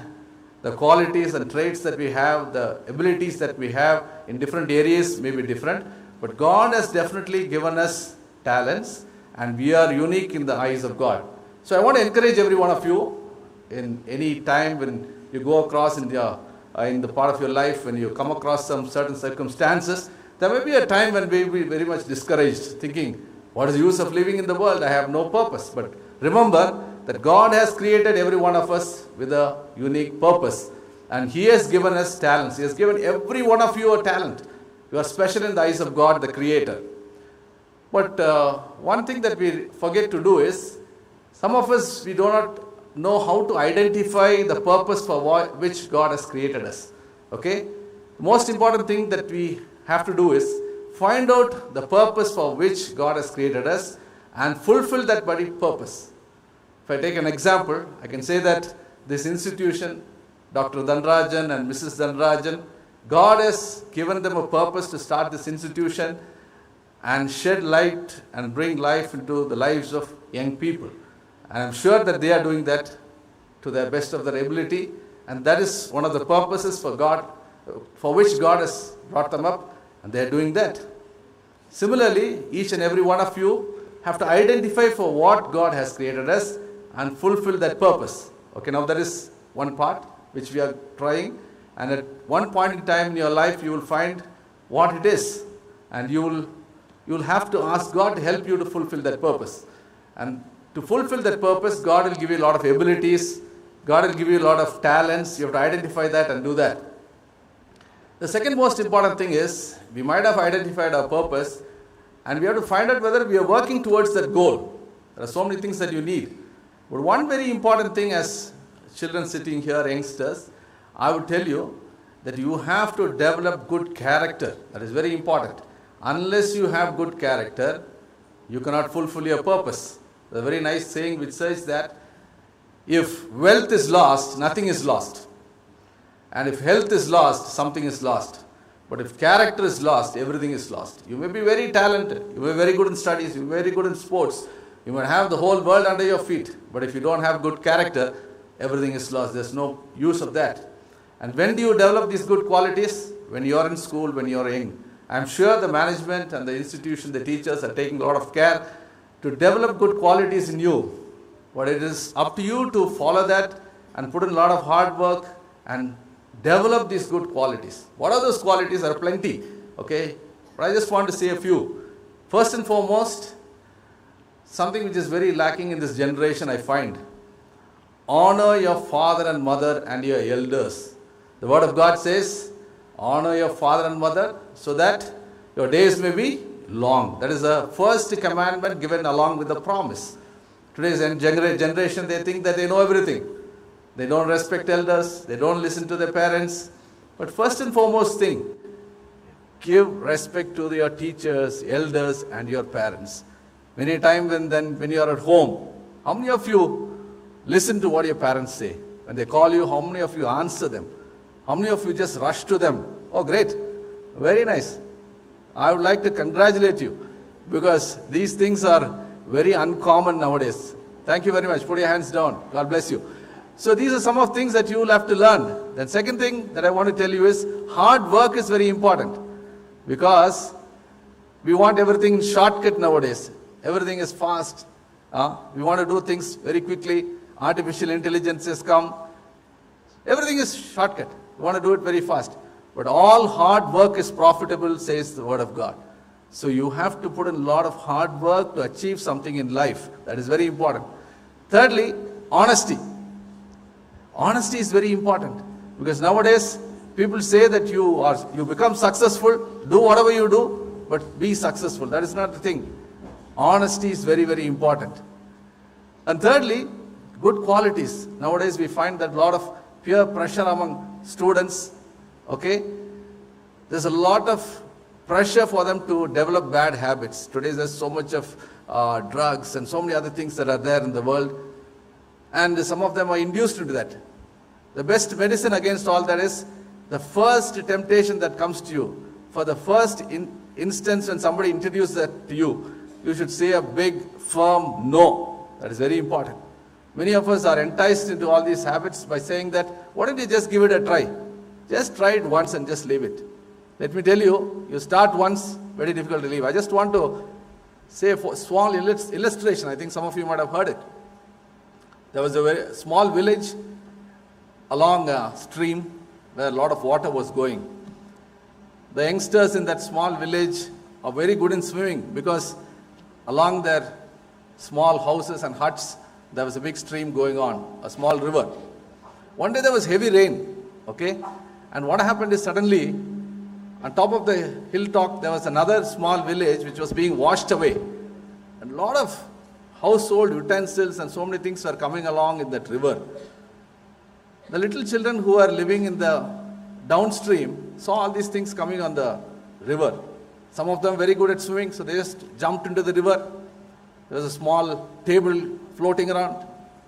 the qualities and traits that we have, the abilities that we have in different areas may be different. But God has definitely given us talents, and we are unique in the eyes of God. So I want to encourage every one of you in any time when you go across in the part of your life, when you come across some certain circumstances, there may be a time when we will be very much discouraged, thinking, what is the use of living in the world? I have no purpose. But remember that God has created every one of us with a unique purpose. And He has given us talents. He has given every one of you a talent. You are special in the eyes of God, the Creator. But one thing that we forget to do is, some of us, we do not know how to identify the purpose for which God has created us. Okay? The most important thing that we have to do is find out the purpose for which God has created us and fulfill that very purpose. If I take an example, I can say that this institution, Dr. Dhanrajan and Mrs. Dhanrajan, God has given them a purpose to start this institution and shed light and bring life into the lives of young people. And I'm sure that they are doing that to the best of their ability, and that is one of the purposes for God, for which God has brought them up, and they are doing that. Similarly, each and every one of you have to identify for what God has created us and fulfill that purpose. Okay, now that is one part which we are trying. And at one point in time in your life, you will find what it is. And you will have to ask God to help you to fulfill that purpose. And to fulfill that purpose, God will give you a lot of abilities. God will give you a lot of talents. You have to identify that and do that. The second most important thing is, we might have identified our purpose, and we have to find out whether we are working towards that goal. There are so many things that you need. But one very important thing, as children sitting here, youngsters, I would tell you that you have to develop good character. That is very important. Unless you have good character, you cannot fulfill your purpose. There's a very nice saying which says that if wealth is lost, nothing is lost. And if health is lost, something is lost. But if character is lost, everything is lost. You may be very talented. You may be very good in studies. You may be very good in sports. You might have the whole world under your feet. But if you don't have good character, everything is lost. There's no use of that. And when do you develop these good qualities? When you are in school, when you are young. I'm sure the management and the institution, the teachers are taking a lot of care to develop good qualities in you. But it is up to you to follow that and put in a lot of hard work and develop these good qualities. What are those qualities? There are plenty. Okay? But I just want to say a few. First and foremost, something which is very lacking in this generation, I find. Honor your father and mother and your elders. The word of God says, honor your father and mother so that your days may be long. That is the first commandment given along with the promise. Today's generation, they think that they know everything. They don't respect elders. They don't listen to their parents. But first and foremost thing, give respect to your teachers, elders, and your parents. Many times when you are at home, how many of you listen to what your parents say? When they call you, how many of you answer them? How many of you just rush to them? Oh, great. Very nice. I would like to congratulate you because these things are very uncommon nowadays. Thank you very much. Put your hands down. God bless you. So these are some of things that you will have to learn. The second thing that I want to tell you is hard work is very important because we want everything shortcut nowadays. Everything is fast. We want to do things very quickly. Artificial intelligence has come. Everything is shortcut. We want to do it very fast. But all hard work is profitable, says the word of God. So you have to put in a lot of hard work to achieve something in life. That is very important. Thirdly, honesty. Honesty is very important because nowadays people say that you become successful, do whatever you do, but be successful. That is not the thing. Honesty is very, very important. And thirdly, good qualities. Nowadays we find that a lot of peer pressure among students. Okay? There's a lot of pressure for them to develop bad habits. Today there's so much of drugs and so many other things that are there in the world. And some of them are induced into that. The best medicine against all that is the first temptation that comes to you. For the first instance when somebody introduces that to you, you should say a big, firm no. That is very important. Many of us are enticed into all these habits by saying that, why don't you just give it a try? Just try it once and just leave it. Let me tell you, you start once, very difficult to leave. I just want to say a small illustration. I think some of you might have heard it. There was a very small village along a stream where a lot of water was going. The youngsters in that small village are very good in swimming because along their small houses and huts, there was a big stream going on, a small river. One day there was heavy rain, okay? And what happened is suddenly, on top of the hilltop, there was another small village which was being washed away. And a lot of household utensils and so many things were coming along in that river. The little children who are living in the downstream saw all these things coming on the river. Some of them very good at swimming, so they just jumped into the river. There was a small table floating around.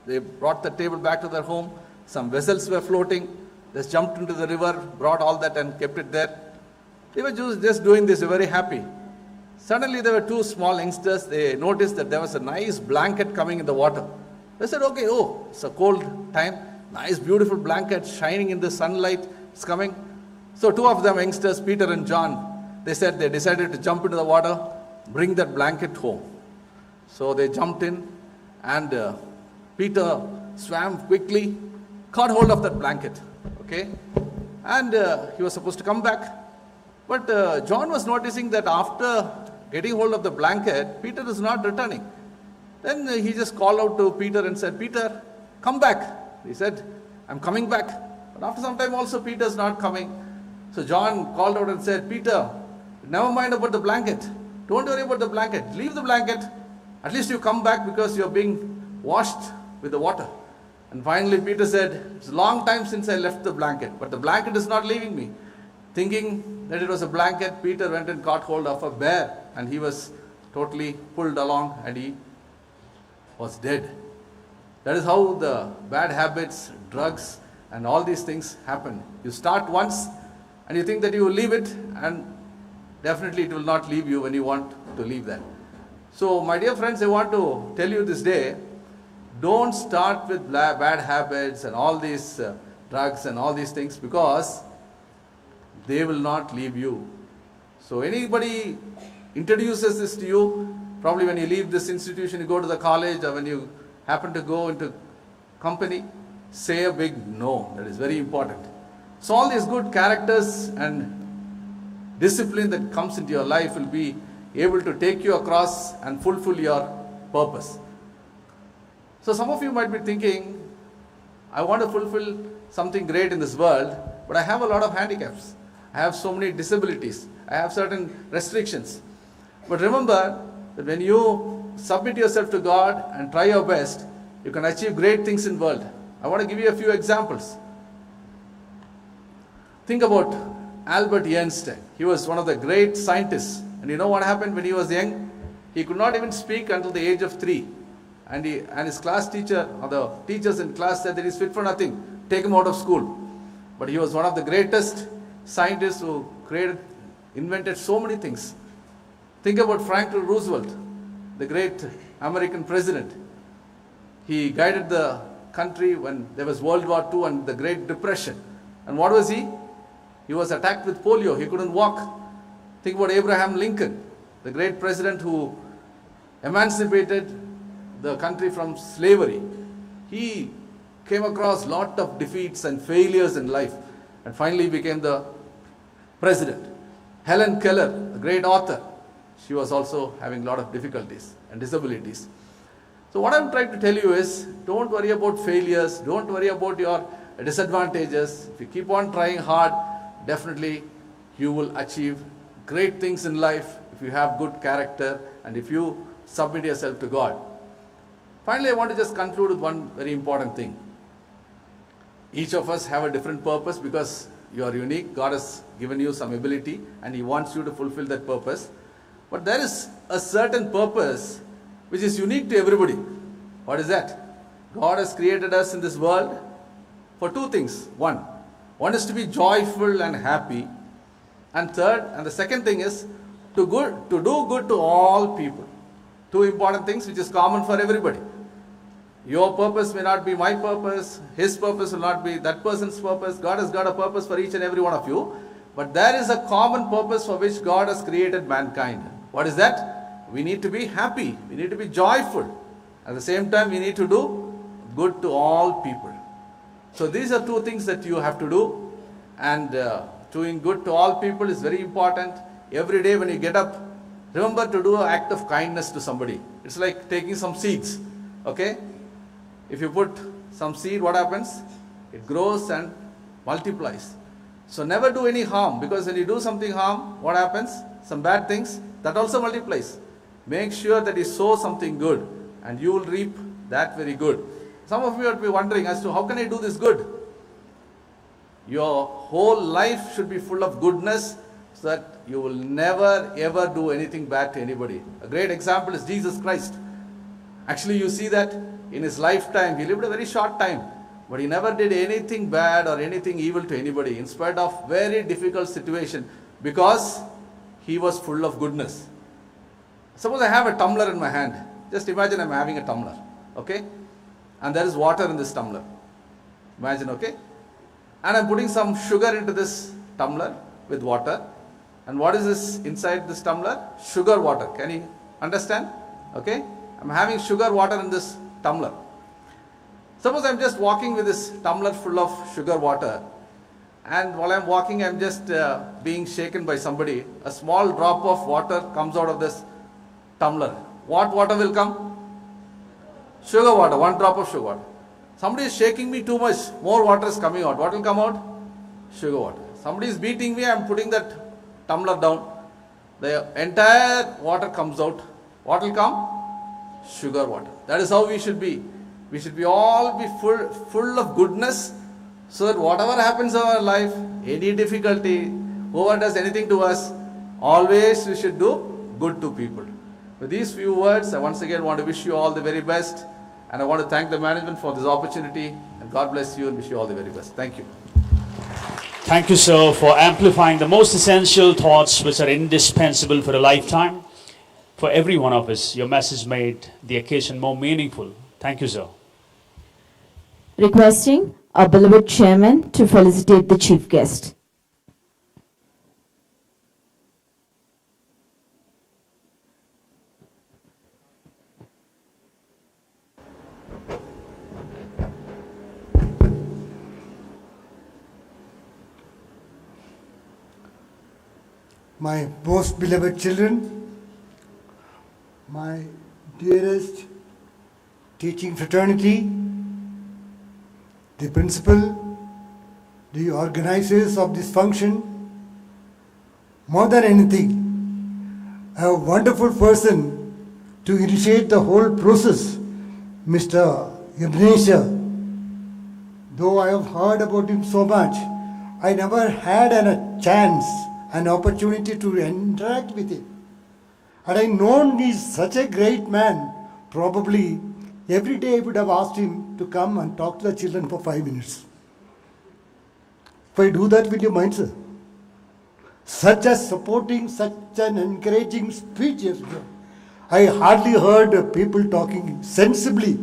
They brought the table back to their home. Some vessels were floating. They jumped into the river, brought all that and kept it there. They were just doing this, they were very happy. Suddenly there were two small youngsters. They noticed that there was a nice blanket coming in the water. They said, okay, oh, it's a cold time. Nice, beautiful blanket shining in the sunlight. It's coming. So two of them, youngsters, Peter and John, they decided to jump into the water, bring that blanket home. So they jumped in and Peter swam quickly, caught hold of that blanket. Okay? and he was supposed to come back. But John was noticing that after getting hold of the blanket, Peter is not returning. Then he just called out to Peter and said, "Peter, come back." He said, "I'm coming back." But after some time also Peter is not coming. So John called out and said, "Peter, never mind about the blanket. Don't worry about the blanket. Leave the blanket. At least you come back because you're being washed with the water." And finally Peter said, "It's a long time since I left the blanket, but the blanket is not leaving me." Thinking that it was a blanket, Peter went and caught hold of a bear, and he was totally pulled along and he was dead. That is how the bad habits, drugs, and all these things happen. You start once and you think that you will leave it, and definitely it will not leave you when you want to leave that. So my dear friends, I want to tell you this day, don't start with bad habits and all these drugs and all these things, because they will not leave you. So anybody introduces this to you, probably when you leave this institution, you go to the college, or when you happen to go into company, say a big no. That is very important. So all these good characters and discipline that comes into your life will be able to take you across and fulfill your purpose. So some of you might be thinking, I want to fulfill something great in this world, but I have a lot of handicaps. I have so many disabilities. I have certain restrictions. But remember that when you submit yourself to God and try your best, you can achieve great things in the world. I want to give you a few examples. Think about Albert Einstein. He was one of the great scientists. And you know what happened when he was young? He could not even speak until the age of 3. And his class teacher, or the teachers in class, said that he's fit for nothing. Take him out of school. But he was one of the greatest scientists who invented so many things. Think about Franklin Roosevelt, the great American president. He guided the country when there was World War II and the Great Depression. And what was he? He was attacked with polio. He couldn't walk. Think about Abraham Lincoln, the great president who emancipated the country from slavery. He came across a lot of defeats and failures in life, and finally became the president. Helen Keller, a great author, she was also having a lot of difficulties and disabilities. So what I'm trying to tell you is, don't worry about failures, don't worry about your disadvantages. If you keep on trying hard, definitely you will achieve great things in life if you have good character and if you submit yourself to God. Finally, I want to just conclude with one very important thing. Each of us have a different purpose because you are unique. God has given you some ability and He wants you to fulfill that purpose. But there is a certain purpose which is unique to everybody. What is that? God has created us in this world for two things. One is to be joyful and happy. And third, and the second thing is to do good to all people. Two important things which is common for everybody. Your purpose may not be my purpose. His purpose will not be that person's purpose. God has got a purpose for each and every one of you. But there is a common purpose for which God has created mankind. What is that? We need to be happy. We need to be joyful. At the same time, we need to do good to all people. So these are two things that you have to do. And doing good to all people is very important. Every day when you get up, remember to do an act of kindness to somebody. It's like taking some seeds. Okay? If you put some seed, what happens? It grows and multiplies. So never do any harm, because when you do something harm, what happens? Some bad things, that also multiplies. Make sure that you sow something good and you will reap that very good. Some of you will be wondering as to how can I do this good? Your whole life should be full of goodness so that you will never ever do anything bad to anybody. A great example is Jesus Christ. Actually, you see that in His lifetime, He lived a very short time, but He never did anything bad or anything evil to anybody in spite of very difficult situation, because He was full of goodness. Suppose I have a tumbler in my hand. Just imagine I'm having a tumbler, okay? And there is water in this tumbler. Imagine, okay? And I'm putting some sugar into this tumbler with water. And what is this inside this tumbler? Sugar water. Can you understand? Okay? I'm having sugar water in this tumbler. Suppose I'm just walking with this tumbler full of sugar water. and while I'm walking, I'm just being shaken by somebody. A small drop of water comes out of this tumbler. What water will come? Sugar water, one drop of sugar water. Somebody is shaking me too much, more water is coming out. What will come out? Sugar water. Somebody is beating me, I'm putting that tumbler down. The entire water comes out. What will come? Sugar water. That is how we should be. We should be all be full of goodness, so that whatever happens in our life, any difficulty, whoever does anything to us, always we should do good to people. With these few words, I once again want to wish you all the very best, and I want to thank the management for this opportunity, and God bless you and wish you all the very best. Thank you. Thank you, sir, for amplifying the most essential thoughts which are indispensable for a lifetime. For every one of us, your message made the occasion more meaningful. Thank you, sir. Requesting our beloved chairman to felicitate the chief guest. My most beloved children, my dearest teaching fraternity, the principal, the organizers of this function, more than anything, a wonderful person to initiate the whole process, Mr. Investiture. Though I have heard about him so much, I never had a chance, an opportunity to interact with him. Had I known he's such a great man, probably every day I would have asked him to come and talk to the children for 5 minutes. If I do that, will you mind, sir? Such a supporting, such an encouraging speech yesterday. I hardly heard people talking sensibly,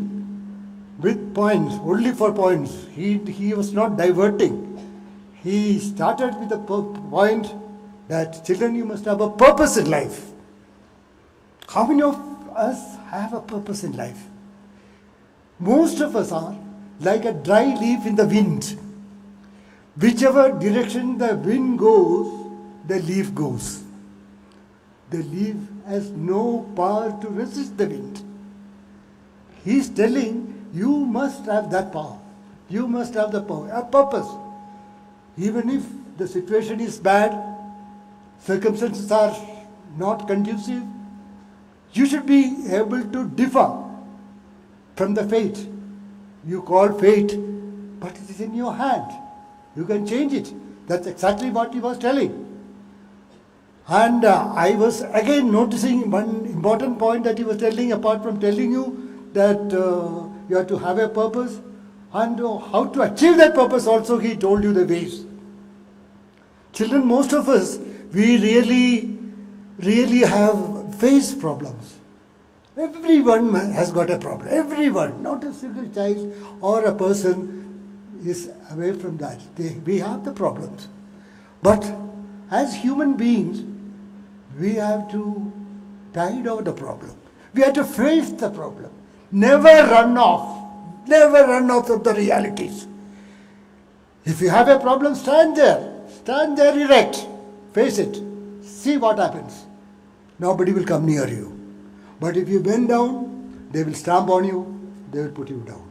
with points, only for points. He was not diverting. He started with the point that children, you must have a purpose in life. How many of us have a purpose in life? Most of us are like a dry leaf in the wind. Whichever direction the wind goes, the leaf goes. The leaf has no power to resist the wind. He's telling you must have that power. You must have the power, a purpose. Even if the situation is bad, circumstances are not conducive, you should be able to differ from the fate. You call fate, but it is in your hand. You can change it. That's exactly what he was telling. And I was again noticing one important point that he was telling, apart from telling you that you have to have a purpose, and how to achieve that purpose also he told you the ways. Children, most of us, we really have faced problems. Everyone has got a problem. Everyone, not a single child or a person is away from that. We have the problems. But as human beings, we have to tide over the problem. We have to face the problem. Never run off. Never run off of the realities. If you have a problem, stand there. Stand there erect. Face it. See what happens. Nobody will come near you. But if you bend down, they will stamp on you, they will put you down.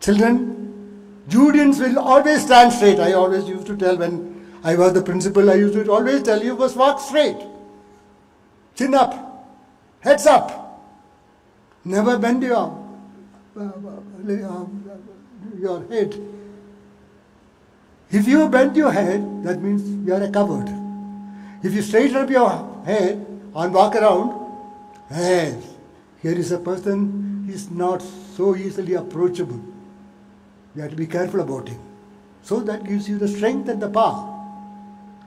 Children, Judeans will always stand straight. I always used to tell when I was the principal, I used to always tell you must walk straight. Chin up, heads up. Never bend your head. If you bend your head, that means you are covered. If you straighten up your head and walk around, yes, here is a person, he is not so easily approachable. You have to be careful about him. So that gives you the strength and the power.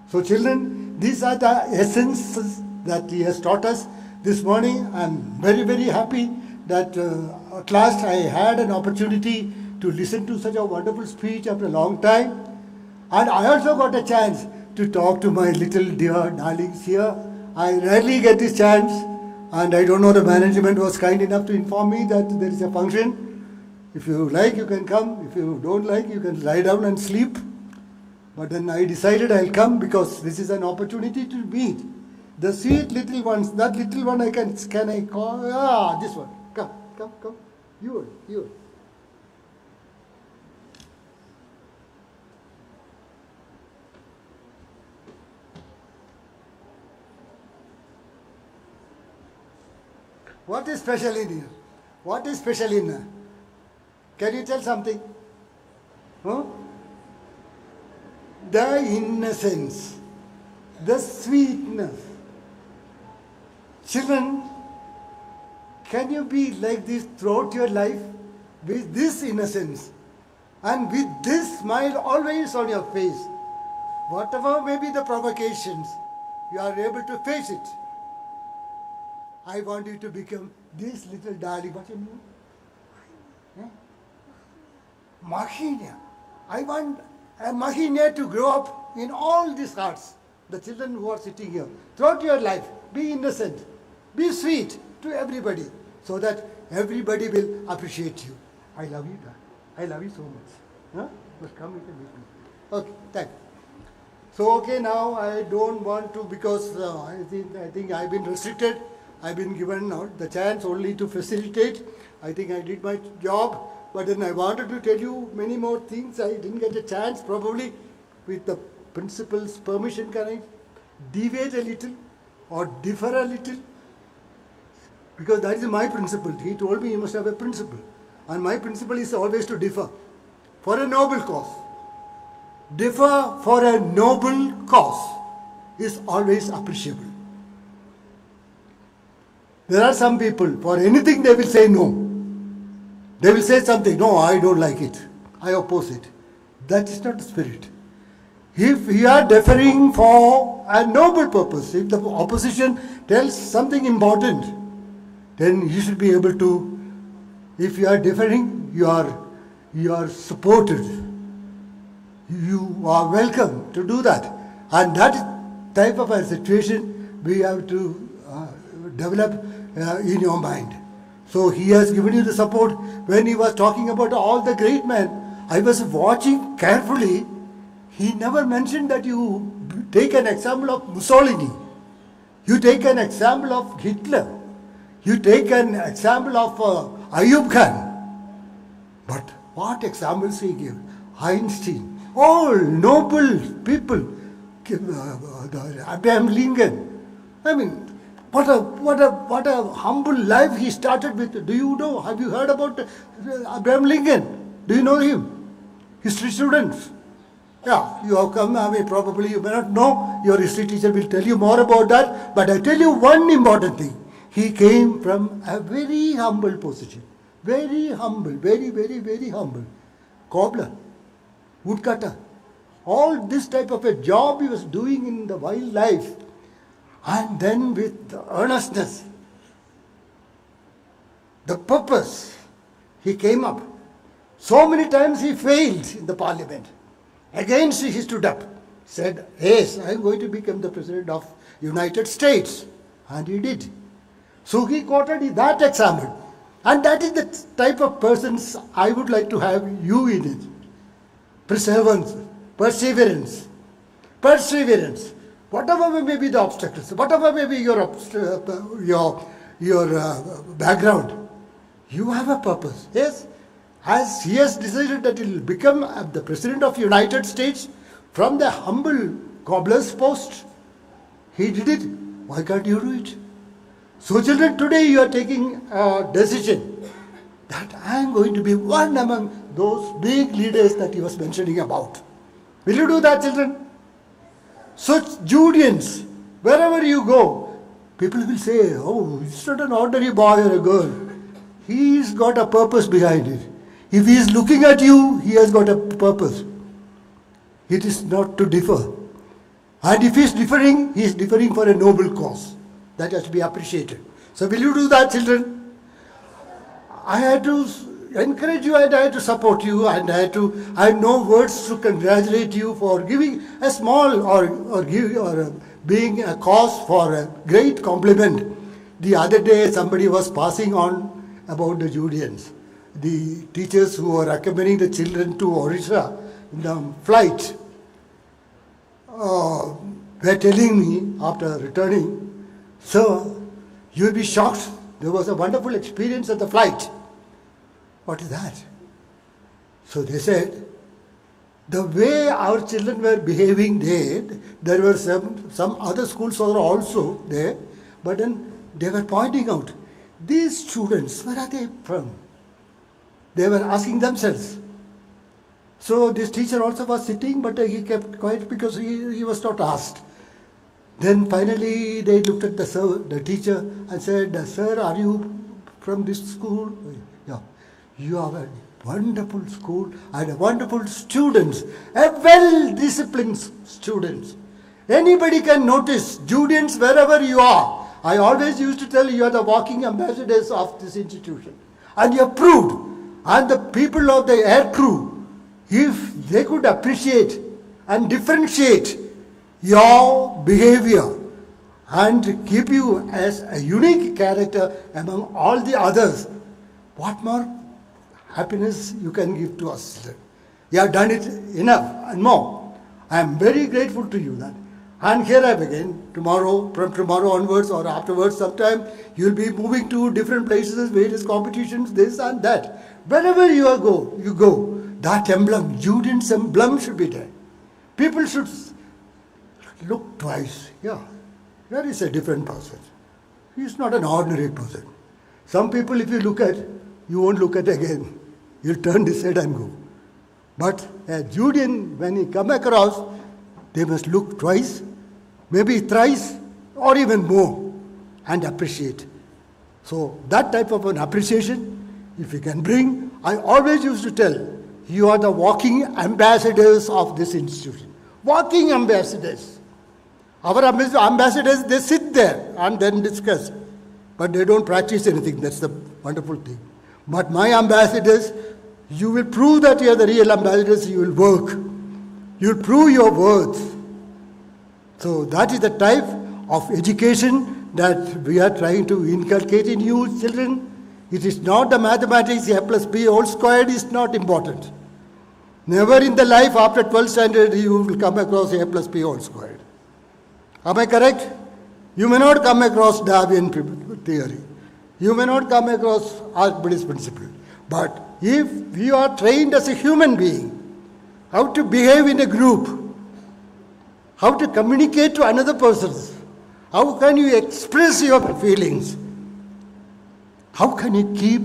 So children, these are the essences that he has taught us this morning. I am very, very happy that at last I had an opportunity to listen to such a wonderful speech after a long time. And I also got a chance to talk to my little dear darlings here. I rarely get this chance, and I don't know, the management was kind enough to inform me that there is a function. If you like, you can come. If you don't like, you can lie down and sleep. But then I decided I'll come because this is an opportunity to meet the sweet little ones. That little one can I call? Ah, this one. Come. You. What is special in here? What is special in her? Can you tell something? Huh? The innocence, the sweetness. Children, can you be like this throughout your life? With this innocence and with this smile always on your face. Whatever may be the provocations, you are able to face it. I want you to become this little darling. What's your name? Mahinia. I want a Mahinia to grow up in all these hearts. The children who are sitting here. Throughout your life, be innocent. Be sweet to everybody. So that everybody will appreciate you. I love you, Dad. I love you so much. Huh? But come with me. Okay, thank you. So, okay, now I don't want to, because I think I've been restricted. I've been given out the chance only to facilitate. I think I did my job, but then I wanted to tell you many more things. I didn't get a chance. Probably with the principal's permission, can I deviate a little or differ a little? Because that is my principle. He told me you must have a principle. And my principle is always to differ for a noble cause. Differ for a noble cause is always appreciable. There are some people, for anything they will say no. They will say something, no, I don't like it. I oppose it. That is not the spirit. If you are deferring for a noble purpose, if the opposition tells something important, then you should be able to, if you are deferring, you are supported. You are welcome to do that. And that type of a situation we have to develop in your mind. So he has given you the support. When he was talking about all the great men, I was watching carefully. He never mentioned that you take an example of Mussolini. You take an example of Hitler. You take an example of Ayub Khan. But what examples he gave? Einstein. All noble people. Abraham Lincoln. I mean, what a humble life he started with. Do you know? Have you heard about Abraham Lincoln? Do you know him? History students. Yeah, you have come. I mean, probably you may not know. Your history teacher will tell you more about that. But I tell you one important thing. He came from a very humble position. Very humble. Very, very, very humble. Cobbler. Woodcutter. All this type of a job he was doing in the wildlife. And then with the earnestness, the purpose, he came up. So many times he failed in the parliament. Again he stood up, said, yes, I am going to become the president of United States. And he did. So he quoted that example. And that is the type of persons I would like to have you in it. Perseverance. Whatever may be the obstacles, whatever may be your background, you have a purpose. Yes, as he has decided that he will become the president of United States from the humble cobbler's post, he did it. Why can't you do it? So children, today you are taking a decision that I am going to be one among those big leaders that he was mentioning about. Will you do that, children? Such Judeans, wherever you go, people will say, oh, it's not an ordinary boy or a girl. He's got a purpose behind it. If he is looking at you, he has got a purpose. It is not to differ. And if he is differing for a noble cause. That has to be appreciated. So will you do that, children? I had to encourage you and I had to support you and I had no words to congratulate you for giving a small or being a cause for a great compliment. The other day somebody was passing on about the Judeans, the teachers who were accompanying the children to Orissa in the flight. were telling me after returning, "Sir, you'll be shocked. There was a wonderful experience at the flight." What is that? So they said, the way our children were behaving there were some other schools were also there, but then they were pointing out, these students, where are they from? They were asking themselves. So this teacher also was sitting, but he kept quiet because he was not asked. Then finally they looked at the teacher and said, "Sir, are you from this school?" "Yeah." "You have a wonderful school and wonderful students, a well-disciplined students. Anybody can notice, Judeans, wherever you are. I always used to tell you are the walking ambassadors of this institution. And you have proved. And the people of the air crew, if they could appreciate and differentiate your behavior and keep you as a unique character among all the others, what more happiness you can give to us. You have done it enough and more. I am very grateful to you that. And here I begin, from tomorrow onwards or afterwards sometime, you will be moving to different places, various competitions, this and that. Wherever you go, that emblem, Judean's emblem should be there. People should look twice. Yeah, there is a different person. He is not an ordinary person. Some people, if you look at, you won't look at again. You'll turn this head and go. But a Judean, when he come across, they must look twice, maybe thrice, or even more, and appreciate. So that type of an appreciation, if you can bring, I always used to tell, you are the walking ambassadors of this institution. Walking ambassadors. Our ambassadors, they sit there and then discuss, but they don't practice anything. That's the wonderful thing. But my ambassadors, you will prove that you are the real ambassadors, you will work. You will prove your worth. So that is the type of education that we are trying to inculcate in you children. It is not the mathematics, a plus b whole squared is not important. Never in the life after 12th standard you will come across a plus b whole squared. Am I correct? You may not come across Darwin theory. You may not come across Archimedes principle. But if you are trained as a human being, how to behave in a group, how to communicate to another person, how can you express your feelings, how can you keep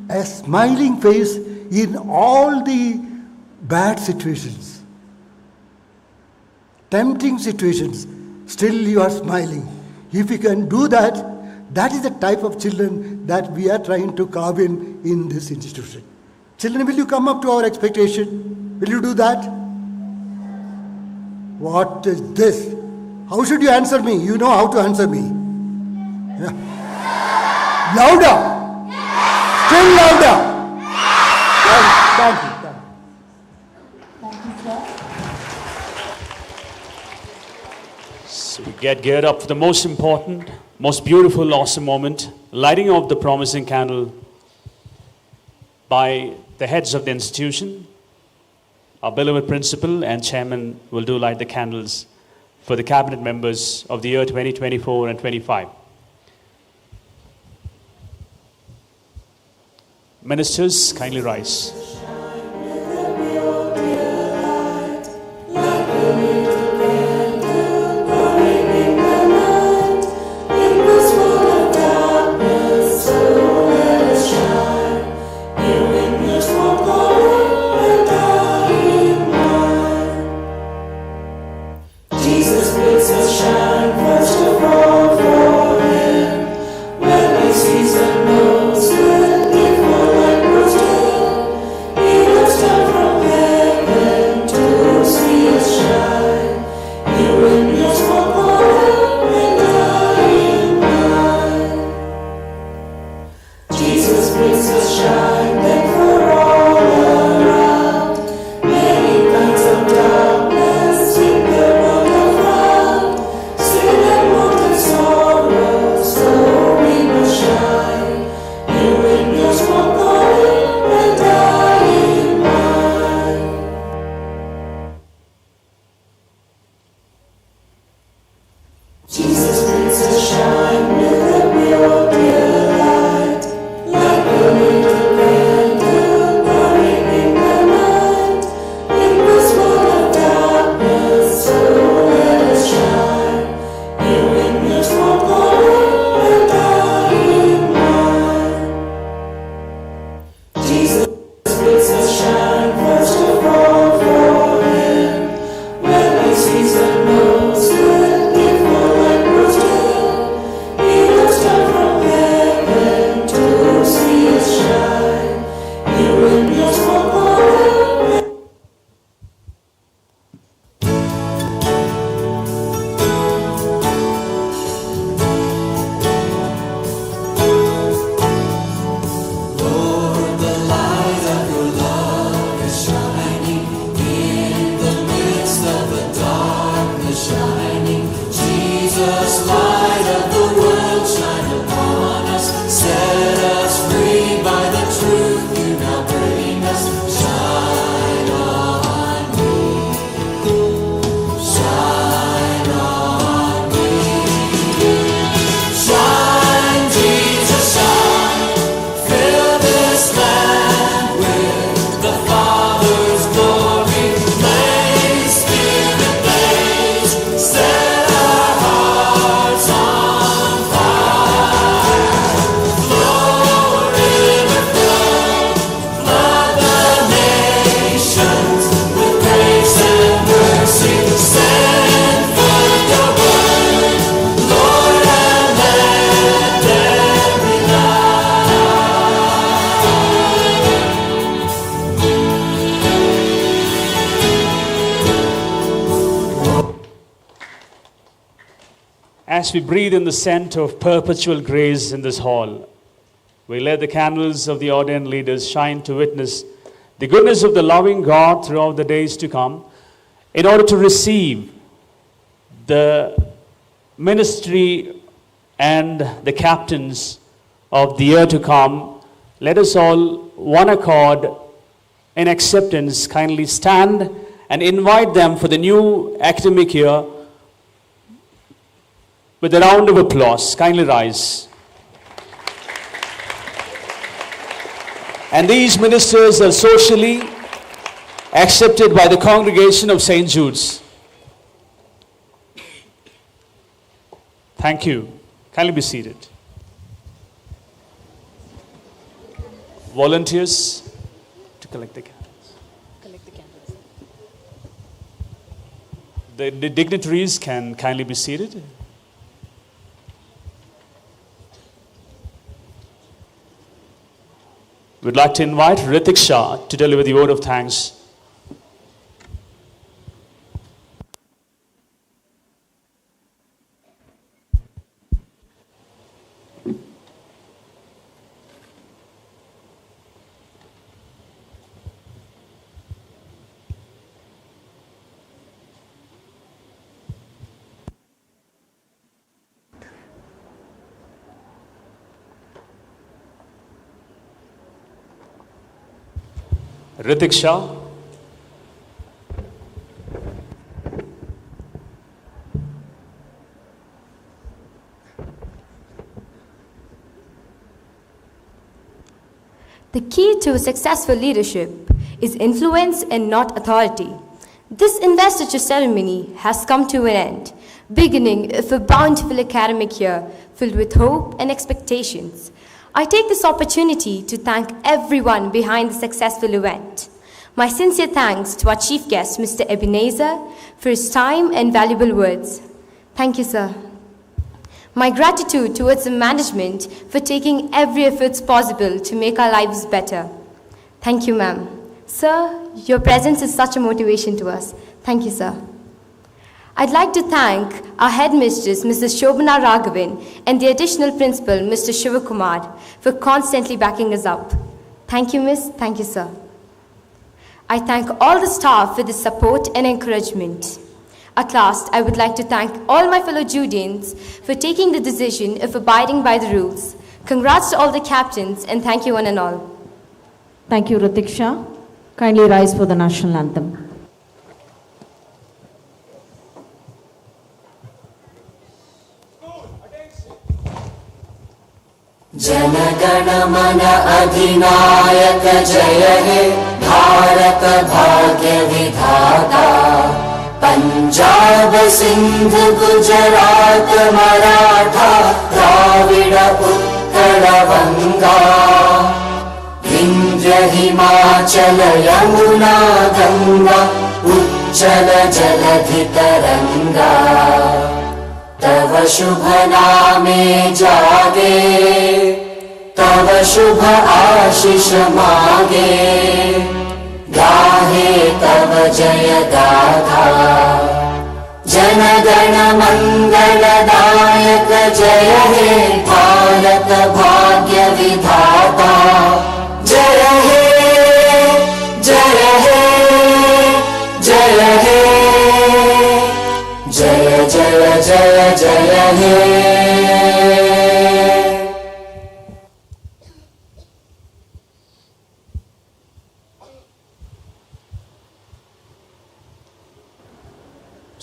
a smiling face in all the bad situations, tempting situations, still you are smiling. If you can do that, that is the type of children that we are trying to carve in this institution. Children, will you come up to our expectation? Will you do that? What is this? How should you answer me? You know how to answer me. Yeah. Louder. Still louder. Thank you. So we get geared up for the most important, most beautiful, awesome moment, lighting of the promising candle by the heads of the institution. Our beloved principal and chairman will do light the candles for the cabinet members of the year 2024 and 25. Ministers, kindly rise. From As we breathe in the scent of perpetual grace in this hall, we let the candles of the ordained leaders shine to witness the goodness of the loving God throughout the days to come, in order to receive the ministry and the captains of the year to come. Let us all, one accord, in acceptance, kindly stand and invite them for the new academic year with a round of applause. Kindly rise. And these ministers are socially accepted by the congregation of St. Jude's. Thank you. Kindly be seated. Volunteers to collect the candles. The dignitaries can kindly be seated. We'd like to invite Ritik Shah to deliver the word of thanks. Ritik Shah. The key to successful leadership is influence and not authority. This investiture ceremony has come to an end, beginning of a bountiful academic year filled with hope and expectations. I take this opportunity to thank everyone behind the successful event. My sincere thanks to our chief guest, Mr. Ebenezer, for his time and valuable words. Thank you, sir. My gratitude towards the management for taking every effort possible to make our lives better. Thank you, ma'am. Sir, your presence is such a motivation to us. Thank you, sir. I'd like to thank our headmistress, Mrs. Shobana Raghavan, and the additional principal, Mr. Shivakumar, for constantly backing us up. Thank you, miss. Thank you, sir. I thank all the staff for the support and encouragement. At last, I would like to thank all my fellow Judeans for taking the decision of abiding by the rules. Congrats to all the captains, and thank you one and all. Thank you, Ritik Shah. Kindly rise for the national anthem. जनगण मन अधिनायक जय हे भारत भाग्य विधाता पंजाब सिंध गुजरात मराठा द्राविड उत्कल बंगा विंध्य हिमाचल यमुना गंगा उच्चल जलधि तरंगा तव शुभ नामे जागे तव शुभ आशीष मागे, गाहे तव जय गाथा। जन गण मंगलदायक जय हे भारत भाग्य विधाता। जय हे जय हे जय हे जय जय जय जय हे।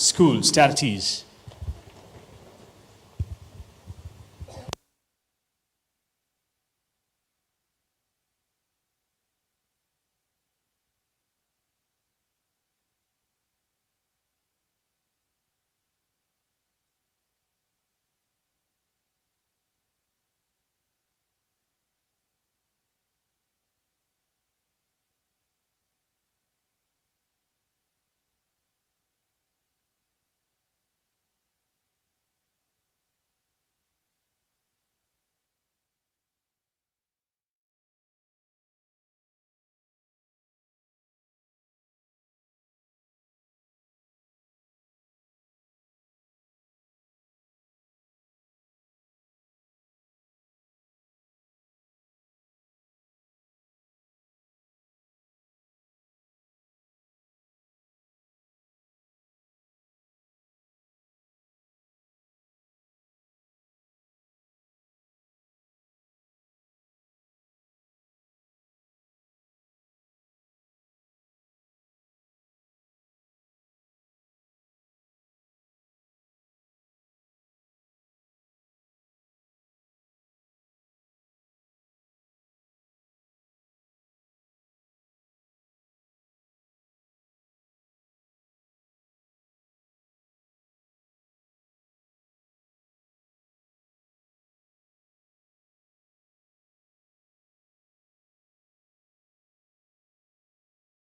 Schools, charities.